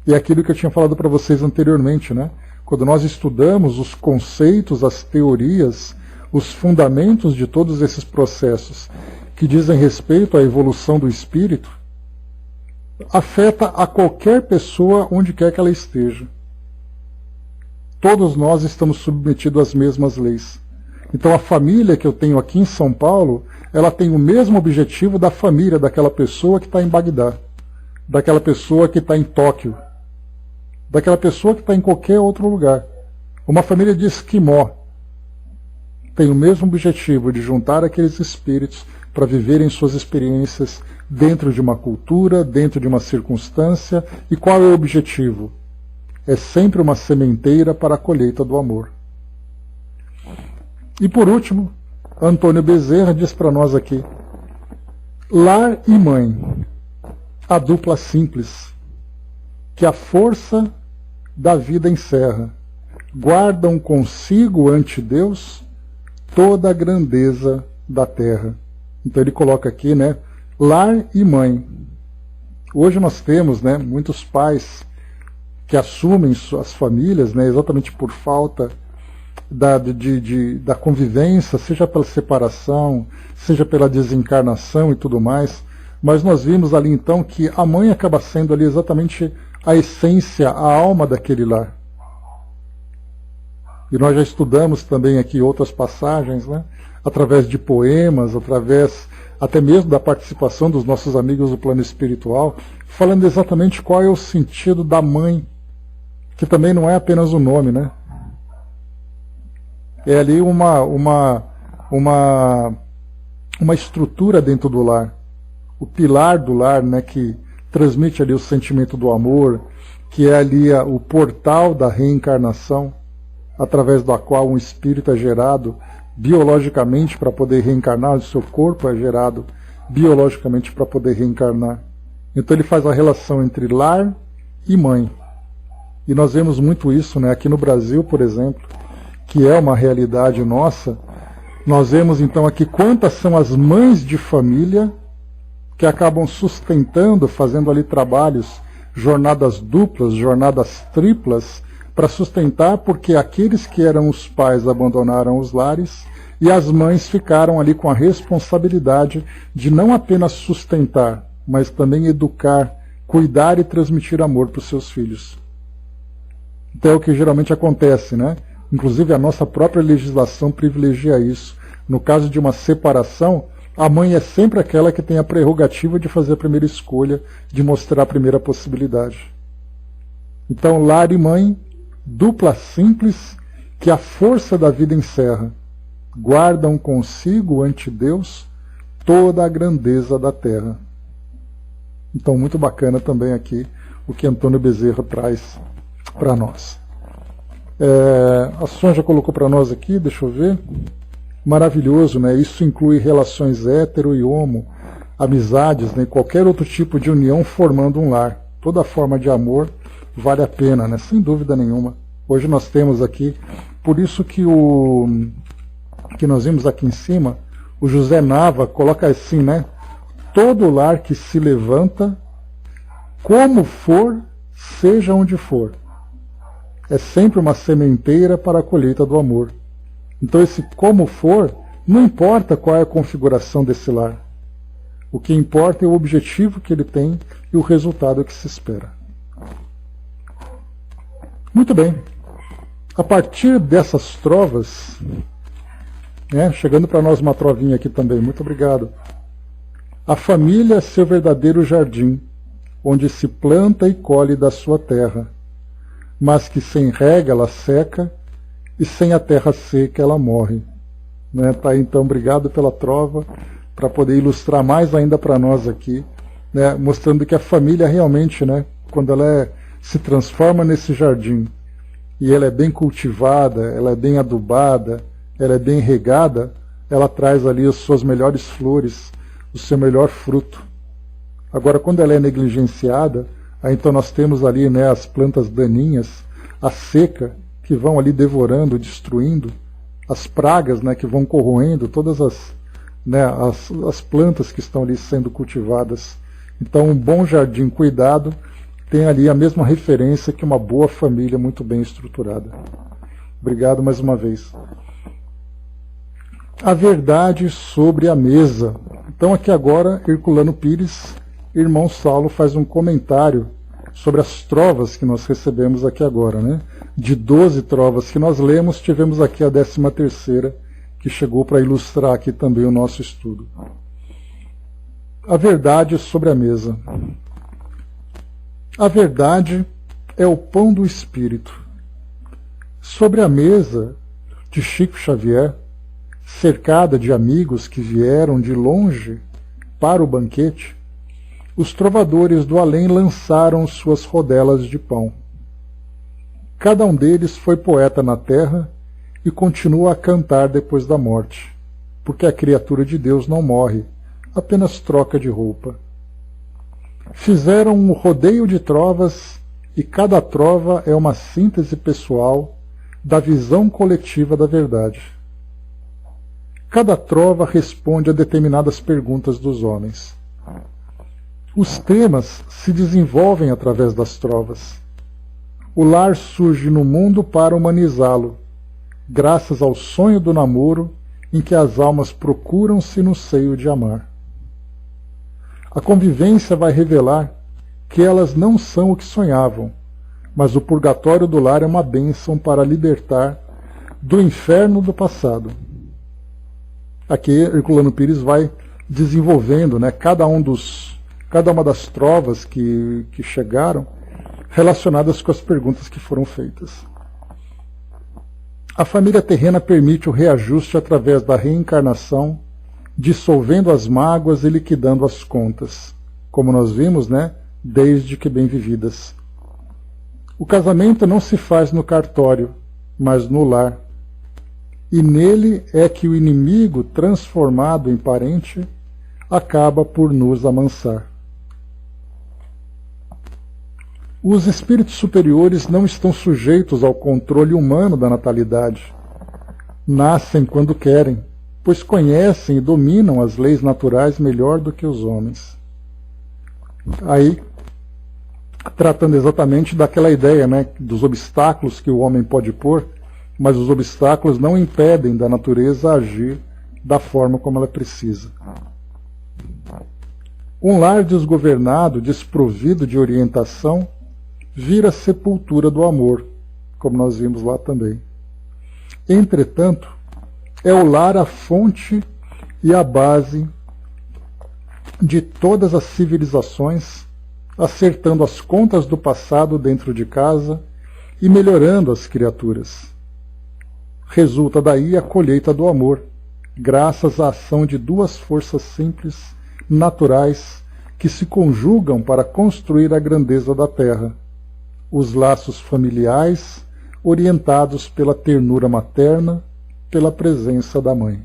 E é aquilo que eu tinha falado para vocês anteriormente, né? Quando nós estudamos os conceitos, as teorias, os fundamentos de todos esses processos que dizem respeito à evolução do espírito, afeta a qualquer pessoa onde quer que ela esteja. Todos nós estamos submetidos às mesmas leis. Então a família que eu tenho aqui em São Paulo, ela tem o mesmo objetivo da família daquela pessoa que está em Bagdá, daquela pessoa que está em Tóquio, daquela pessoa que está em qualquer outro lugar. Uma família de esquimó tem o mesmo objetivo de juntar aqueles espíritos para viverem suas experiências dentro de uma cultura, dentro de uma circunstância. E qual é o objetivo? É sempre uma sementeira para a colheita do amor. E por último, Antônio Bezerra diz para nós aqui: lar e mãe, a dupla simples, que a força da vida encerra, guardam consigo ante Deus toda a grandeza da terra. Então ele coloca aqui, né, lar e mãe. Hoje nós temos, né, muitos pais que assumem suas famílias, né, exatamente por falta da convivência, seja pela separação, seja pela desencarnação e tudo mais. Mas nós vimos ali então que a mãe acaba sendo ali exatamente a essência, a alma daquele lar. E nós já estudamos também aqui outras passagens, né, através de poemas, através até mesmo da participação dos nossos amigos do plano espiritual, falando exatamente qual é o sentido da mãe, que também não é apenas o nome, né? É ali uma estrutura dentro do lar, o pilar do lar, né, que transmite ali o sentimento do amor, que é ali o portal da reencarnação, através da qual um espírito é gerado biologicamente para poder reencarnar, o seu corpo é gerado biologicamente para poder reencarnar. Então ele faz a relação entre lar e mãe. E nós vemos muito isso, né, aqui no Brasil, por exemplo, que é uma realidade nossa. Nós vemos então aqui quantas são as mães de família que acabam sustentando, fazendo ali trabalhos, jornadas duplas, jornadas triplas, para sustentar, porque aqueles que eram os pais abandonaram os lares e as mães ficaram ali com a responsabilidade de não apenas sustentar, mas também educar, cuidar e transmitir amor para os seus filhos. Então é o que geralmente acontece, né? Inclusive a nossa própria legislação privilegia isso. No caso de uma separação, a mãe é sempre aquela que tem a prerrogativa de fazer a primeira escolha, de mostrar a primeira possibilidade. Então lar e mãe, dupla simples, que a força da vida encerra, guardam consigo ante Deus toda a grandeza da terra. Então muito bacana também aqui o que Antônio Bezerra traz para nós. A Sonja colocou para nós aqui, deixa eu ver, maravilhoso, né? Isso inclui relações hétero e homo, amizades, né? Qualquer outro tipo de união formando um lar. Toda forma de amor vale a pena, né? Sem dúvida nenhuma. Hoje nós temos aqui, por isso que nós vimos aqui em cima, o José Nava coloca assim, né? Todo lar que se levanta, como for, seja onde for, é sempre uma sementeira para a colheita do amor. Então esse como for, não importa qual é a configuração desse lar. O que importa é o objetivo que ele tem e o resultado que se espera. Muito bem. A partir dessas trovas, né, chegando para nós uma trovinha aqui também, muito obrigado. A família é seu verdadeiro jardim, onde se planta e colhe da sua terra, mas que sem rega ela seca, e sem a terra seca ela morre. né? Tá, então, obrigado pela trova, para poder ilustrar mais ainda para nós aqui, né? Mostrando que a família realmente, né, quando ela se transforma nesse jardim, e ela é bem cultivada, ela é bem adubada, ela é bem regada, ela traz ali as suas melhores flores, o seu melhor fruto. Agora, quando ela é negligenciada, aí então nós temos ali, né, as plantas daninhas, a seca, que vão ali devorando, destruindo, as pragas, né, que vão corroendo todas as plantas que estão ali sendo cultivadas. Então, um bom jardim cuidado tem ali a mesma referência que uma boa família muito bem estruturada. Obrigado mais uma vez. A verdade sobre a mesa. Então aqui agora, Herculano Pires, irmão Saulo, faz um comentário sobre as trovas que nós recebemos aqui agora, né? De 12 trovas que nós lemos, tivemos aqui a 13ª, que chegou para ilustrar aqui também o nosso estudo. A verdade sobre a mesa. A verdade é o pão do Espírito. Sobre a mesa de Chico Xavier, cercada de amigos que vieram de longe para o banquete, os trovadores do além lançaram suas rodelas de pão. Cada um deles foi poeta na terra e continua a cantar depois da morte, porque a criatura de Deus não morre, apenas troca de roupa. Fizeram um rodeio de trovas e cada trova é uma síntese pessoal da visão coletiva da verdade. Cada trova responde a determinadas perguntas dos homens. Os temas se desenvolvem através das trovas. O lar surge no mundo para humanizá-lo, graças ao sonho do namoro em que as almas procuram-se no seio de amar. A convivência vai revelar que elas não são o que sonhavam, mas o purgatório do lar é uma bênção para libertar do inferno do passado. Aqui Herculano Pires vai desenvolvendo, né, cada uma das trovas que chegaram relacionadas com as perguntas que foram feitas. A família terrena permite o reajuste através da reencarnação, dissolvendo as mágoas e liquidando as contas, como nós vimos, né, desde que bem vividas. O casamento não se faz no cartório, mas no lar. E nele é que o inimigo, transformado em parente, acaba por nos amansar. Os espíritos superiores não estão sujeitos ao controle humano da natalidade. Nascem quando querem, pois conhecem e dominam as leis naturais melhor do que os homens. Aí, tratando exatamente daquela ideia, né, dos obstáculos que o homem pode pôr, mas os obstáculos não impedem da natureza agir da forma como ela precisa. Um lar desgovernado, desprovido de orientação, vira a sepultura do amor, como nós vimos lá também. Entretanto, é o lar a fonte e a base de todas as civilizações, acertando as contas do passado dentro de casa e melhorando as criaturas. Resulta daí a colheita do amor, graças à ação de duas forças simples, naturais, que se conjugam para construir a grandeza da terra. Os laços familiares, orientados pela ternura materna, pela presença da mãe.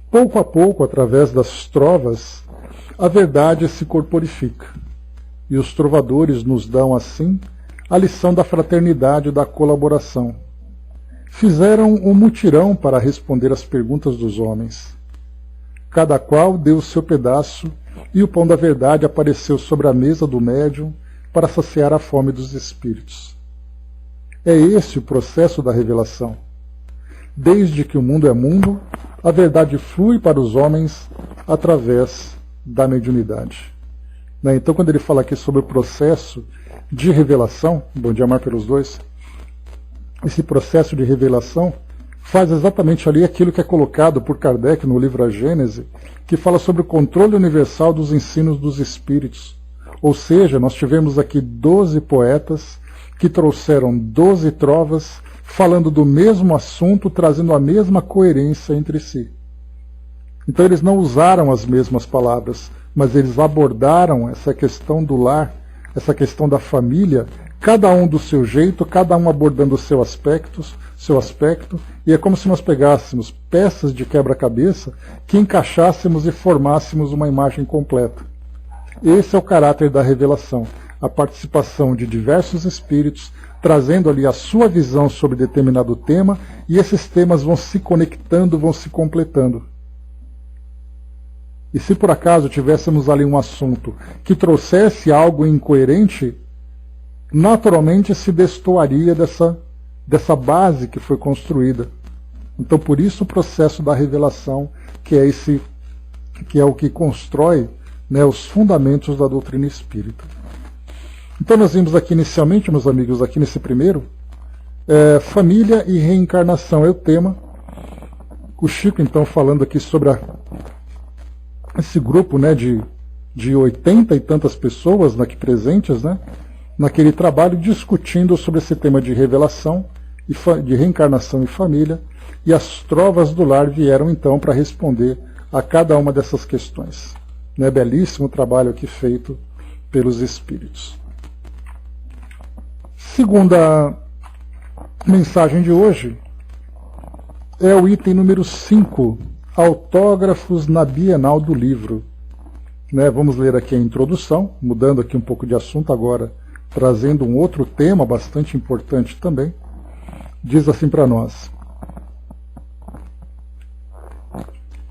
Pouco a pouco, através das trovas, a verdade se corporifica, e os trovadores nos dão, assim, a lição da fraternidade e da colaboração. Fizeram um mutirão para responder às perguntas dos homens. Cada qual deu o seu pedaço, e o pão da verdade apareceu sobre a mesa do médium para saciar a fome dos espíritos. É esse o processo da revelação. Desde que o mundo é mundo, a verdade flui para os homens através da mediunidade. Então, quando ele fala aqui sobre o processo de revelação, bom dia, amar pelos dois, esse processo de revelação faz exatamente ali aquilo que é colocado por Kardec no livro A Gênese, que fala sobre o controle universal dos ensinos dos espíritos. Ou seja, nós tivemos aqui 12 poetas que trouxeram 12 trovas falando do mesmo assunto, trazendo a mesma coerência entre si. Então eles não usaram as mesmas palavras, mas eles abordaram essa questão do lar, essa questão da família, cada um do seu jeito, cada um abordando o seu aspecto, e é como se nós pegássemos peças de quebra-cabeça que encaixássemos e formássemos uma imagem completa. Esse é o caráter da revelação, a participação de diversos espíritos, trazendo ali a sua visão sobre determinado tema, e esses temas vão se conectando, vão se completando. E se por acaso tivéssemos ali um assunto que trouxesse algo incoerente, naturalmente se destoaria dessa base que foi construída. Então por isso o processo da revelação, que é o que constrói, né, os fundamentos da doutrina espírita. Então nós vimos aqui inicialmente, meus amigos, aqui nesse primeiro, família e reencarnação é o tema. O Chico então falando aqui sobre esse grupo, né, de 80 e tantas pessoas aqui presentes, né, naquele trabalho, discutindo sobre esse tema de revelação, de reencarnação e família, e as trovas do lar vieram então para responder a cada uma dessas questões. Né, belíssimo trabalho aqui feito pelos espíritos. Segunda mensagem de hoje é o item número 5, autógrafos na Bienal do Livro. Né, vamos ler aqui a introdução, mudando aqui um pouco de assunto agora, trazendo um outro tema bastante importante também. Diz assim para nós: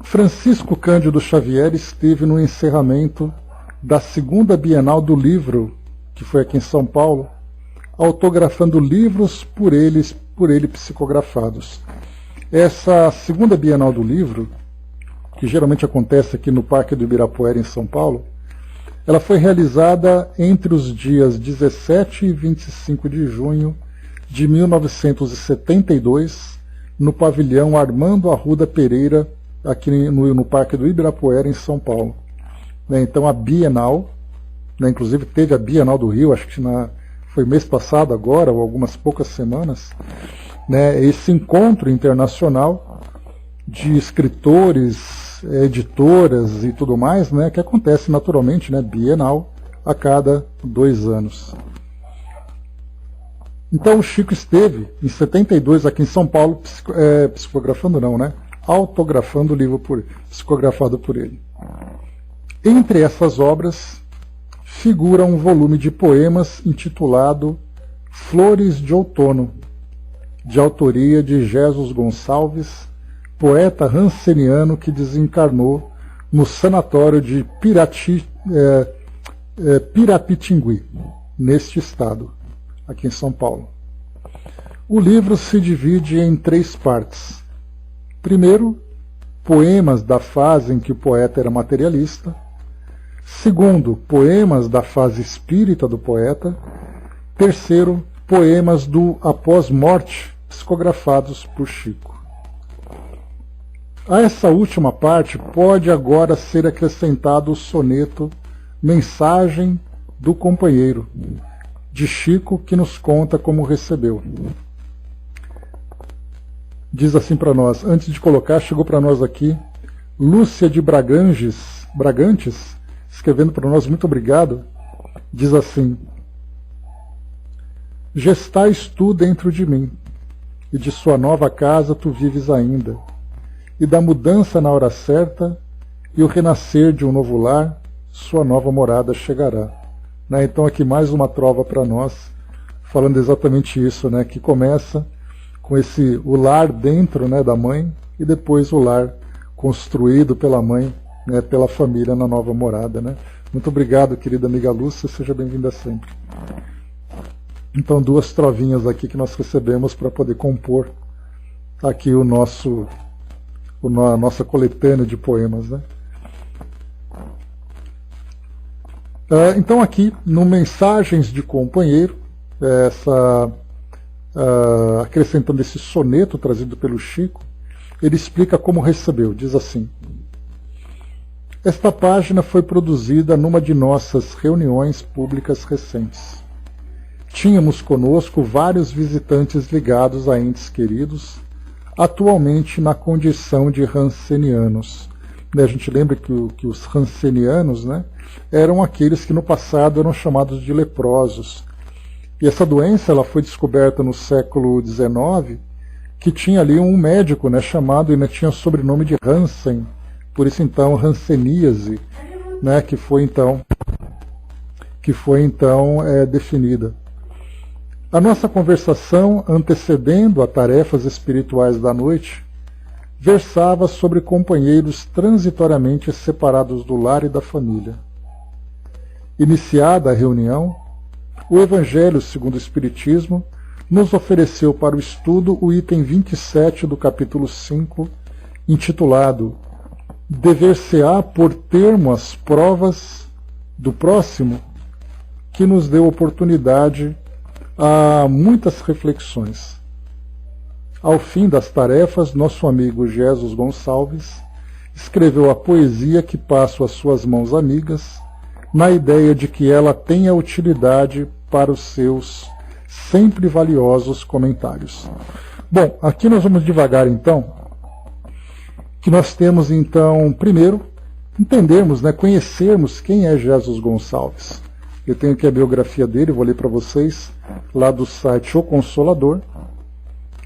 Francisco Cândido Xavier esteve no encerramento da segunda Bienal do Livro, que foi aqui em São Paulo, autografando livros por ele psicografados. Essa segunda Bienal do Livro, que geralmente acontece aqui no Parque do Ibirapuera, em São Paulo, ela foi realizada entre os dias 17 e 25 de junho de 1972, no pavilhão Armando Arruda Pereira, aqui no Parque do Ibirapuera, em São Paulo. Então a Bienal, inclusive teve a Bienal do Rio, acho que foi mês passado agora, ou algumas poucas semanas, esse encontro internacional de escritores, editoras e tudo mais, que acontece naturalmente, bienal, a cada 2 anos. Então o Chico esteve, em 72, aqui em São Paulo, psicografando não, autografando o livro psicografado por ele. Entre essas obras figura um volume de poemas intitulado Flores de Outono, de autoria de Jesus Gonçalves, poeta ranceniano que desencarnou no sanatório de Pirapitingui, neste estado, aqui em São Paulo. O livro se divide em 3 partes. Primeiro, poemas da fase em que o poeta era materialista. Segundo, poemas da fase espírita do poeta. Terceiro, poemas do após-morte, psicografados por Chico. A essa última parte pode agora ser acrescentado o soneto Mensagem do Companheiro, de Chico, que nos conta como recebeu. Diz assim para nós, antes de colocar, chegou para nós aqui Lúcia de Bragantes, escrevendo para nós, muito obrigado, diz assim: gestais tu dentro de mim, e de sua nova casa tu vives ainda, e da mudança na hora certa, e o renascer de um novo lar, sua nova morada chegará. Então aqui mais uma trova para nós, falando exatamente isso, que começa com o lar dentro da mãe, e depois o lar construído pela mãe, pela família na nova morada. Muito obrigado, querida amiga Lúcia, seja bem-vinda sempre. Então 2 trovinhas aqui que nós recebemos para poder compor aqui a nossa coletânea de poemas. Então aqui, no Mensagens de Companheiro, acrescentando esse soneto trazido pelo Chico, ele explica como recebeu. Diz assim: esta página foi produzida numa de nossas reuniões públicas recentes. tínhamos conosco vários visitantes ligados a entes queridos, atualmente na condição de Hansenianos. A gente lembra que os Hansenianos, né, eram aqueles que no passado eram chamados de leprosos. E essa doença ela foi descoberta no século XIX, que tinha ali um médico, né, chamado, e tinha o sobrenome de Hansen, por isso então hanseníase, né, que foi então definida. A nossa conversação, antecedendo a tarefas espirituais da noite, versava sobre companheiros transitoriamente separados do lar e da família. Iniciada a reunião, o Evangelho segundo o Espiritismo nos ofereceu para o estudo o item 27 do capítulo 5, intitulado Dever-se-á por termo as provas do próximo, que nos deu oportunidade a muitas reflexões. Ao fim das tarefas, nosso amigo Jesus Gonçalves escreveu a poesia que passo às suas mãos amigas, na ideia de que ela tenha utilidade para os seus sempre valiosos comentários. Bom, aqui nós vamos devagar então, que nós temos então, primeiro, entendermos, né, conhecermos quem é Jesus Gonçalves. Eu tenho aqui a biografia dele, vou ler para vocês, lá do site O Consolador.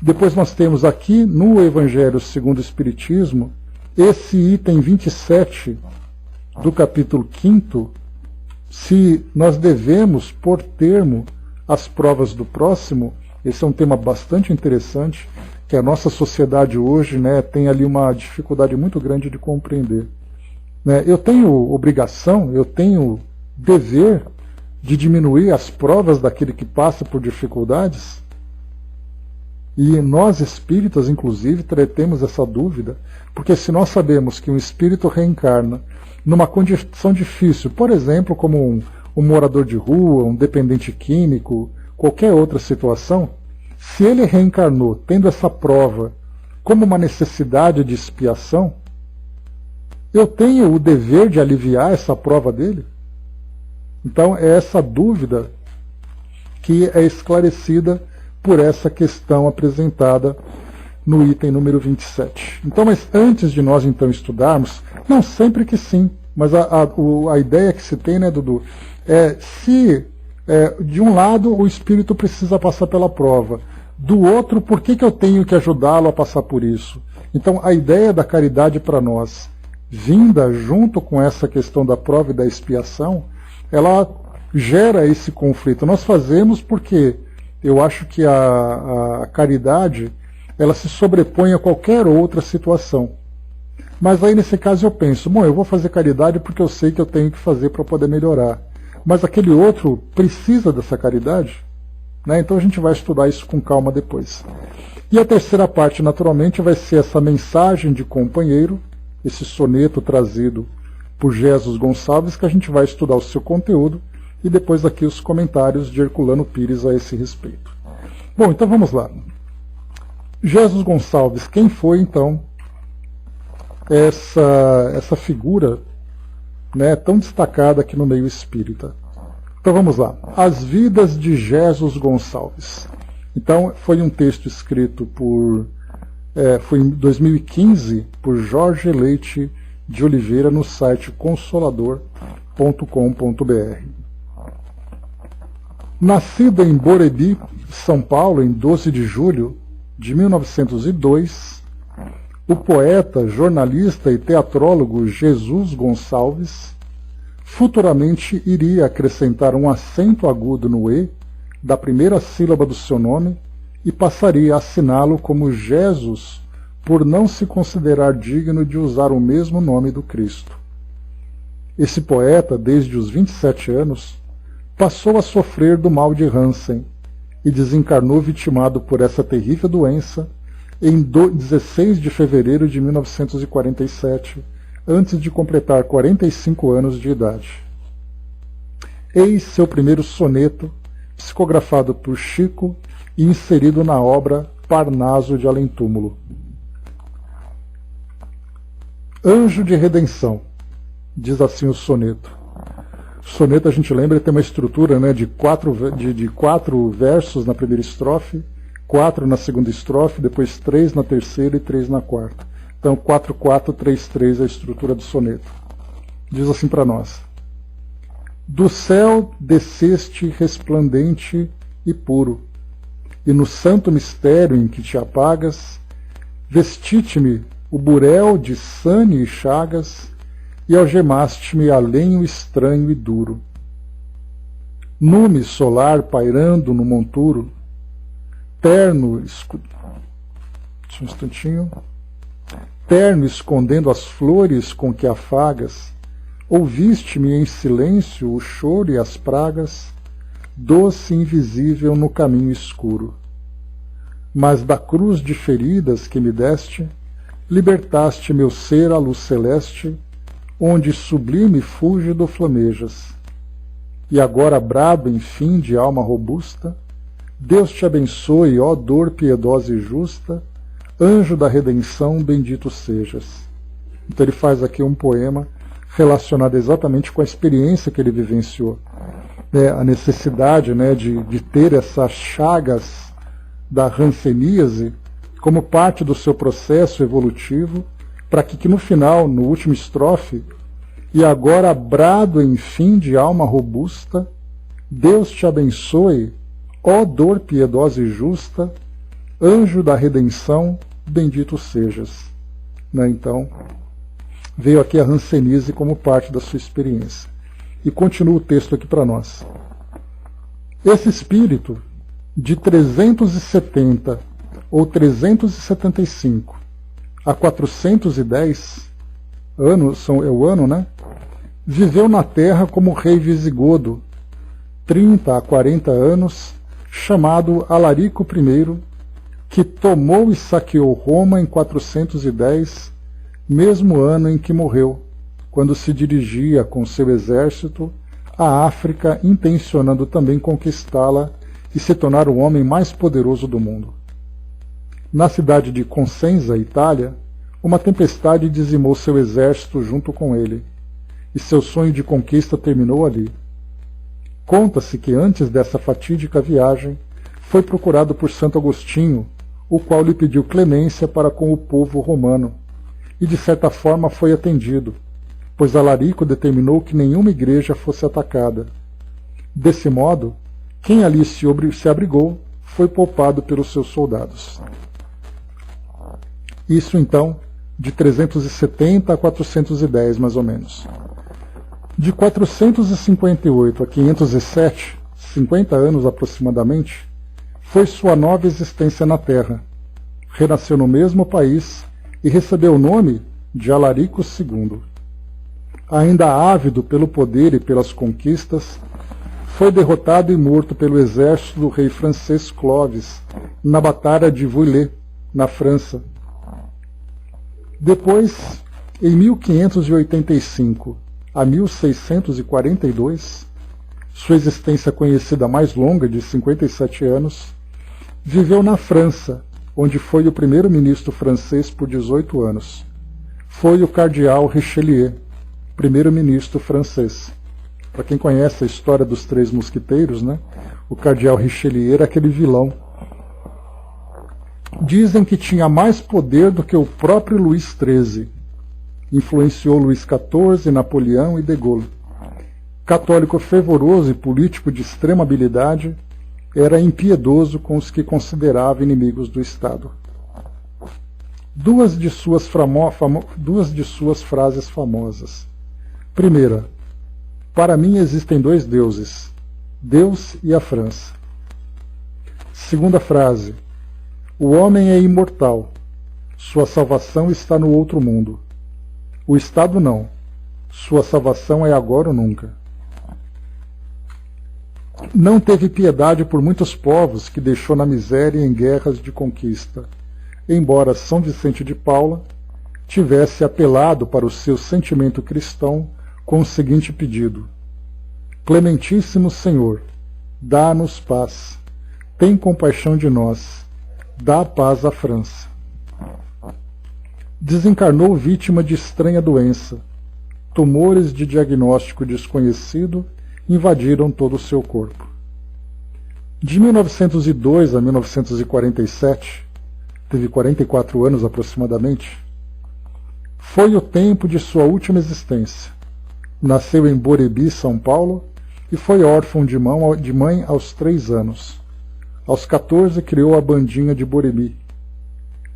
Depois nós temos aqui no Evangelho segundo o Espiritismo, esse item 27 do capítulo 5, se nós devemos pôr termo às provas do próximo. Esse é um tema bastante interessante, que a nossa sociedade hoje, né, tem ali uma dificuldade muito grande de compreender. Né, eu tenho obrigação, eu tenho dever de diminuir as provas daquele que passa por dificuldades? E nós espíritas, inclusive, temos essa dúvida, porque se nós sabemos que um espírito reencarna numa condição difícil, por exemplo, como um morador de rua, um dependente químico, qualquer outra situação, se ele reencarnou tendo essa prova como uma necessidade de expiação, eu tenho o dever de aliviar essa prova dele? Então é essa dúvida que é esclarecida por essa questão apresentada no item número 27. Então, mas antes de nós então estudarmos, não sempre que sim, mas a ideia que se tem, né, Dudu, é se de um lado o espírito precisa passar pela prova, do outro, por que eu tenho que ajudá-lo a passar por isso? Então a ideia da caridade para nós, vinda junto com essa questão da prova e da expiação, ela gera esse conflito. Nós fazemos porque eu acho que a caridade ela se sobrepõe a qualquer outra situação. Mas aí nesse caso eu penso, bom, eu vou fazer caridade porque eu sei que eu tenho que fazer para poder melhorar. Mas aquele outro precisa dessa caridade? Né? Então a gente vai estudar isso com calma depois. E a terceira parte, naturalmente, vai ser essa mensagem de companheiro, esse soneto trazido por Jesus Gonçalves, que a gente vai estudar o seu conteúdo, e depois aqui os comentários de Herculano Pires a esse respeito. Bom, então vamos lá. Jesus Gonçalves, quem foi então essa figura, né, tão destacada aqui no meio espírita? Então vamos lá. As vidas de Jesus Gonçalves. Então foi um texto escrito foi em 2015 por Jorge Leite de Oliveira no site consolador.com.br. Nascido em Borebi, São Paulo, em 12 de julho de 1902, o poeta, jornalista e teatrólogo Jesus Gonçalves futuramente iria acrescentar um acento agudo no E da primeira sílaba do seu nome e passaria a assiná-lo como Jesus por não se considerar digno de usar o mesmo nome do Cristo. Esse poeta, desde os 27 anos, passou a sofrer do mal de Hansen e desencarnou vitimado por essa terrível doença em 16 de fevereiro de 1947, antes de completar 45 anos de idade. Eis seu primeiro soneto, psicografado por Chico e inserido na obra Parnaso de Além-Túmulo. Anjo de redenção, diz assim o soneto. O soneto, a gente lembra, tem uma estrutura, né, de quatro versos na primeira estrofe, 4 na segunda estrofe, depois 3 na terceira e 3 na quarta. Então, 4-4-3-3 é a estrutura do soneto. Diz assim para nós: do céu desceste resplandente e puro, e no santo mistério em que te apagas, vestite-me o burel de sane e chagas, e algemaste-me a lenho estranho e duro. Nume solar pairando no monturo, terno escondendo as flores com que afagas, ouviste-me em silêncio o choro e as pragas, doce invisível no caminho escuro. Mas da cruz de feridas que me deste, libertaste meu ser à luz celeste, onde sublime e fúlgido flamejas. E agora brado, enfim, de alma robusta, Deus te abençoe, ó dor piedosa e justa, anjo da redenção, bendito sejas. Então ele faz aqui um poema relacionado exatamente com a experiência que ele vivenciou. A necessidade, né, de ter essas chagas da hanseníase como parte do seu processo evolutivo, para que no final, no último estrofe, e agora brado enfim de alma robusta, Deus te abençoe, ó dor piedosa e justa, anjo da redenção, bendito sejas. Então, veio aqui a hanseníase como parte da sua experiência. E continua o texto aqui para nós. Esse espírito de 370 ou 375 a 410 anos, é o ano, né? Viveu na terra como rei visigodo, 30 a 40 anos, chamado Alarico I, que tomou e saqueou Roma em 410, mesmo ano em que morreu, quando se dirigia com seu exército à África, intencionando também conquistá-la e se tornar o homem mais poderoso do mundo. Na cidade de Cosenza, Itália, uma tempestade dizimou seu exército junto com ele, e seu sonho de conquista terminou ali. Conta-se que antes dessa fatídica viagem foi procurado por Santo Agostinho, o qual lhe pediu clemência para com o povo romano, e de certa forma foi atendido, pois Alarico determinou que nenhuma igreja fosse atacada. Desse modo, quem ali se abrigou foi poupado pelos seus soldados. Isso então de 370 a 410, mais ou menos. De 458 a 507, 50 anos aproximadamente, foi sua nova existência na Terra. Renasceu no mesmo país e recebeu o nome de Alarico II. Ainda ávido pelo poder e pelas conquistas, foi derrotado e morto pelo exército do rei francês Clovis, na Batalha de Vouillé, na França. Depois, em 1585 a 1642, sua existência conhecida mais longa, de 57 anos, viveu na França, onde foi o primeiro-ministro francês por 18 anos. Foi o cardeal Richelieu, primeiro-ministro francês. Para quem conhece a história dos Três Mosquiteiros, né? O cardeal Richelieu era aquele vilão. Dizem que tinha mais poder do que o próprio Luís XIII. Influenciou Luís XIV, Napoleão e de Gaulle. Católico fervoroso e político de extrema habilidade, era impiedoso com os que considerava inimigos do Estado. Duas de suas frases famosas. Primeira: para mim existem dois deuses, Deus e a França. Segunda frase: o homem é imortal, sua salvação está no outro mundo. O Estado não, sua salvação é agora ou nunca. Não teve piedade por muitos povos que deixou na miséria em guerras de conquista, embora São Vicente de Paula tivesse apelado para o seu sentimento cristão com o seguinte pedido: Clementíssimo Senhor, dá-nos paz, tem compaixão de nós, dá paz à França. Desencarnou vítima de estranha doença, tumores de diagnóstico desconhecido invadiram todo o seu corpo. De 1902 a 1947, teve 44 anos aproximadamente, foi o tempo de sua última existência. Nasceu em Borebi, São Paulo, e foi órfão de mãe aos 3 anos. Aos 14 criou a bandinha de Borebi.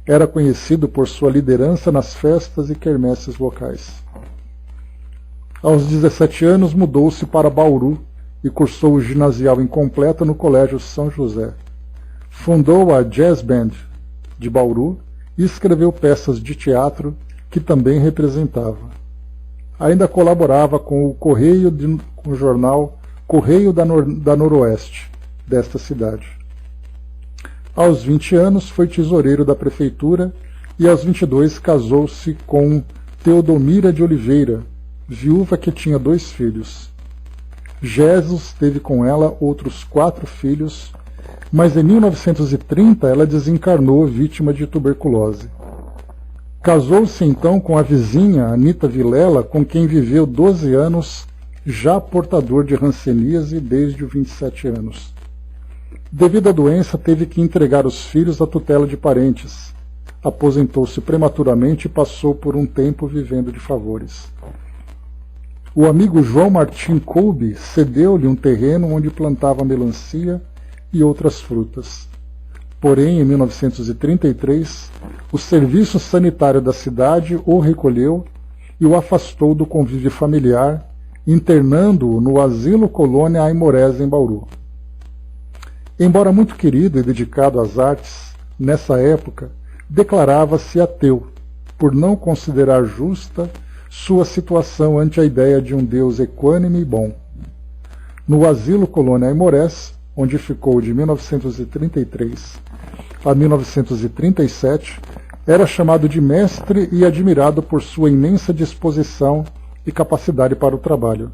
Era conhecido por sua liderança nas festas e quermesses locais. Aos 17 anos mudou-se para Bauru e cursou o ginasial incompleto no Colégio São José. Fundou a Jazz Band de Bauru e escreveu peças de teatro que também representava. Ainda colaborava com o jornal Correio da Noroeste, desta cidade. Aos 20 anos foi tesoureiro da prefeitura e aos 22 casou-se com Teodomira de Oliveira, viúva que tinha 2 filhos. Jesus teve com ela outros 4 filhos, mas em 1930 ela desencarnou vítima de tuberculose. Casou-se então com a vizinha Anita Vilela, com quem viveu 12 anos, já portador de hanseníase desde os 27 anos. Devido à doença, teve que entregar os filhos à tutela de parentes. Aposentou-se prematuramente e passou por um tempo vivendo de favores. O amigo João Martim Kolbe cedeu-lhe um terreno onde plantava melancia e outras frutas. Porém, em 1933, o serviço sanitário da cidade o recolheu e o afastou do convívio familiar, internando-o no Asilo Colônia Aimorés, em Bauru. Embora muito querido e dedicado às artes, nessa época declarava-se ateu, por não considerar justa sua situação ante a ideia de um Deus equânime e bom. No Asilo Colônia Aimorés, onde ficou de 1933 a 1937, era chamado de mestre e admirado por sua imensa disposição e capacidade para o trabalho.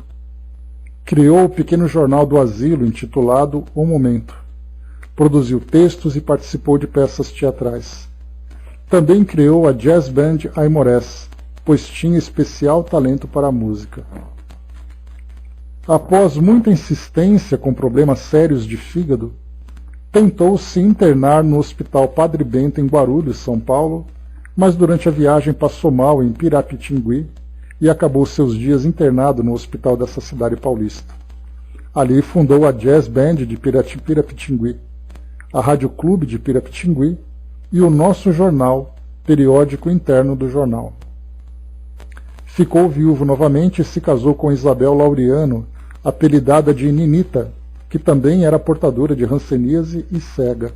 Criou o pequeno jornal do asilo intitulado O Momento. Produziu textos e participou de peças teatrais. Também criou a Jazz Band Aimorés, pois tinha especial talento para a música. Após muita insistência com problemas sérios de fígado, tentou se internar no Hospital Padre Bento em Guarulhos, São Paulo, mas durante a viagem passou mal em Pirapitingui e acabou seus dias internado no hospital dessa cidade paulista. Ali fundou a Jazz Band de Pirapitingui, a Rádio Clube de Pirapitingui e o Nosso Jornal, periódico interno do jornal. Ficou viúvo novamente e se casou com Isabel Laureano, apelidada de Ninita, que também era portadora de hanseníase e cega.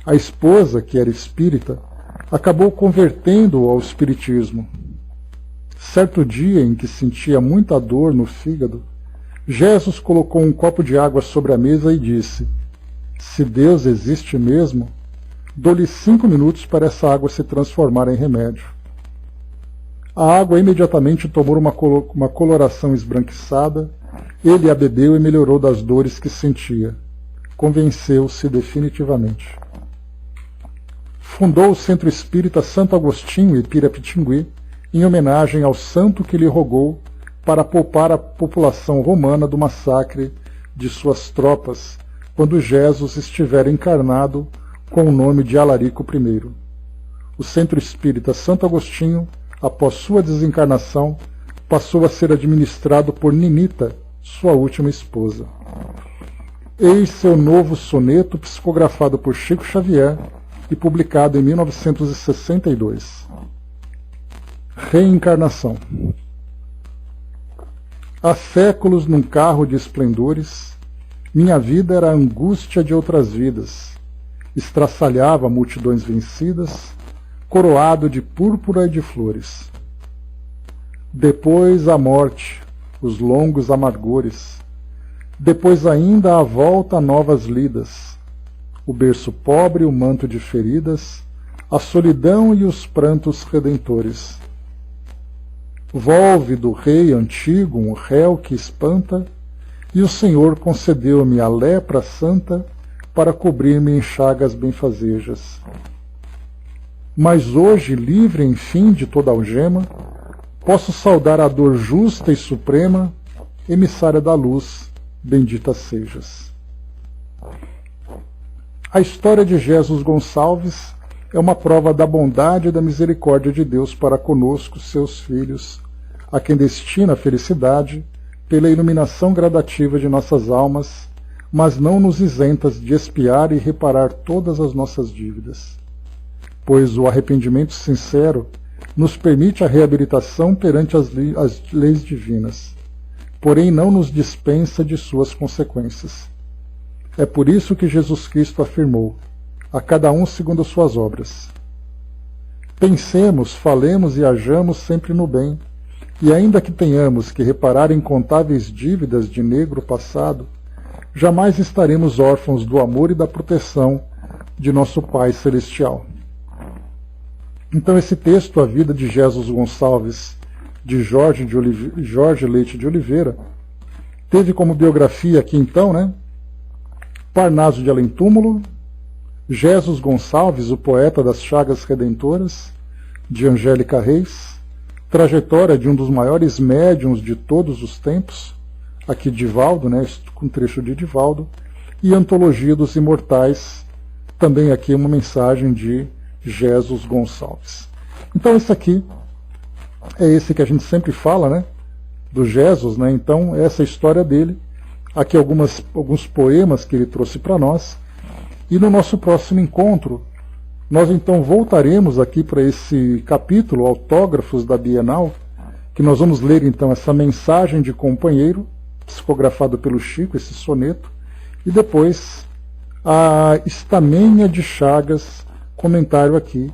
A esposa, que era espírita, acabou convertendo-o ao espiritismo. Certo dia em que sentia muita dor no fígado, Jesus colocou um copo de água sobre a mesa e disse: "Se Deus existe mesmo, dou-lhe 5 minutos para essa água se transformar em remédio." A água imediatamente tomou uma coloração esbranquiçada. Ele a bebeu e melhorou das dores que sentia. Convenceu-se definitivamente. Fundou o Centro Espírita Santo Agostinho em Pirapitingui, em homenagem ao santo que lhe rogou para poupar a população romana do massacre de suas tropas, quando Jesus estiver encarnado com o nome de Alarico I. O Centro Espírita Santo Agostinho, após sua desencarnação, passou a ser administrado por Ninita, sua última esposa. Eis seu novo soneto psicografado por Chico Xavier e publicado em 1962. Reencarnação. Há séculos num carro de esplendores, minha vida era a angústia de outras vidas, estraçalhava multidões vencidas, coroado de púrpura e de flores. Depois a morte, os longos amargores, depois ainda a volta a novas lidas, o berço pobre, o manto de feridas, a solidão e os prantos redentores. Volve do rei antigo um réu que espanta, e o Senhor concedeu-me a lepra santa para cobrir-me em chagas benfazejas. Mas hoje, livre enfim de toda algema, posso saudar a dor justa e suprema, emissária da luz, bendita sejas. A história de Jesus Gonçalves é uma prova da bondade e da misericórdia de Deus para conosco, seus filhos, a quem destina a felicidade pela iluminação gradativa de nossas almas, mas não nos isentas de expiar e reparar todas as nossas dívidas. Pois o arrependimento sincero nos permite a reabilitação perante as leis divinas, porém não nos dispensa de suas consequências. É por isso que Jesus Cristo afirmou: a cada um segundo as suas obras. Pensemos, falemos e hajamos sempre no bem, e ainda que tenhamos que reparar incontáveis dívidas de negro passado, jamais estaremos órfãos do amor e da proteção de nosso Pai Celestial. Então esse texto, A Vida de Jesus Gonçalves, de Jorge Leite de Oliveira, teve como biografia aqui então, Parnaso de Além Túmulo, Jesus Gonçalves, o poeta das Chagas Redentoras, de Angélica Reis, trajetória de um dos maiores médiuns de todos os tempos, aqui Divaldo, com trecho de Divaldo, e Antologia dos Imortais, também aqui uma mensagem de Jesus Gonçalves. Então esse aqui é esse que a gente sempre fala, do Jesus, então essa é a história dele. Aqui alguns poemas que ele trouxe para nós. E no nosso próximo encontro, nós então voltaremos aqui para esse capítulo, Autógrafos da Bienal, que nós vamos ler então essa mensagem de companheiro, psicografado pelo Chico, esse soneto, e depois a Estamenha de Chagas, comentário aqui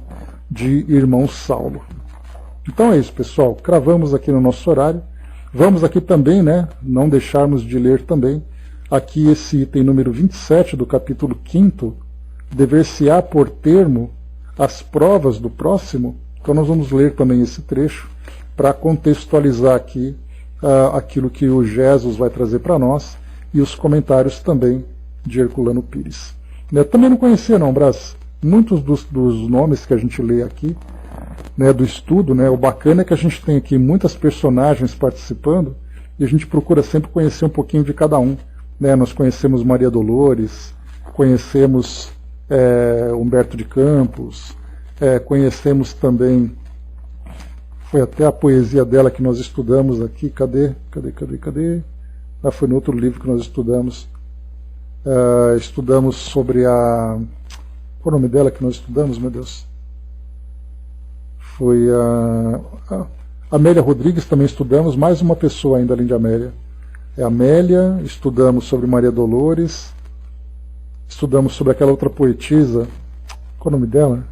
de Irmão Saulo. Então é isso, pessoal, cravamos aqui no nosso horário. Vamos aqui também, não deixarmos de ler também, aqui esse item número 27 do capítulo 5º, dever-se-á por termo as provas do próximo. Então nós vamos ler também esse trecho para contextualizar aqui aquilo que o Jesus vai trazer para nós e os comentários também de Herculano Pires. Eu também não conhecia não, Brás, muitos dos nomes que a gente lê aqui, do estudo, o bacana é que a gente tem aqui muitas personagens participando e a gente procura sempre conhecer um pouquinho de cada um. Nós conhecemos Maria Dolores, conhecemos Humberto de Campos, conhecemos também, foi até a poesia dela que nós estudamos aqui, cadê? Foi no outro livro que nós estudamos. Estudamos sobre a... Qual é o nome dela que nós estudamos, meu Deus? Foi a Amélia Rodrigues, também estudamos, mais uma pessoa ainda além de Amélia. Amélia, estudamos sobre Maria Dolores, estudamos sobre aquela outra poetisa, qual é o nome dela?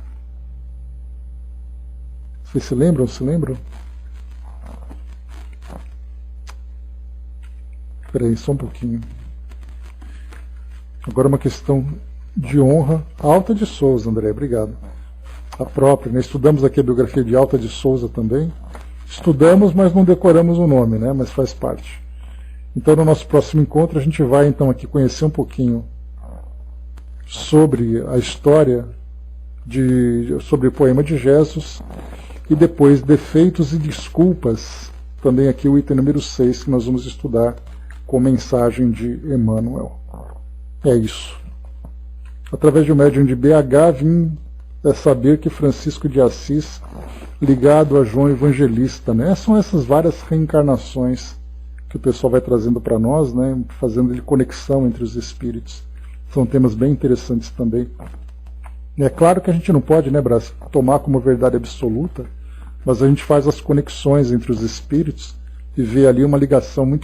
Vocês se lembram? Espera aí, só um pouquinho. Agora uma questão de honra. Alta de Souza, André, obrigado. A própria, estudamos aqui a biografia de Alta de Souza também. Estudamos, mas não decoramos o nome, mas faz parte. Então no nosso próximo encontro a gente vai então aqui conhecer um pouquinho sobre a história, sobre o poema de Jesus, e depois defeitos e desculpas, também aqui o item número 6 que nós vamos estudar com mensagem de Emmanuel. É isso. Através de um médium de BH vim saber que Francisco de Assis, ligado a João Evangelista, são essas várias reencarnações que o pessoal vai trazendo para nós, fazendo de conexão entre os espíritos. São temas bem interessantes também. É claro que a gente não pode, Brás, tomar como verdade absoluta, mas a gente faz as conexões entre os espíritos e vê ali uma ligação muito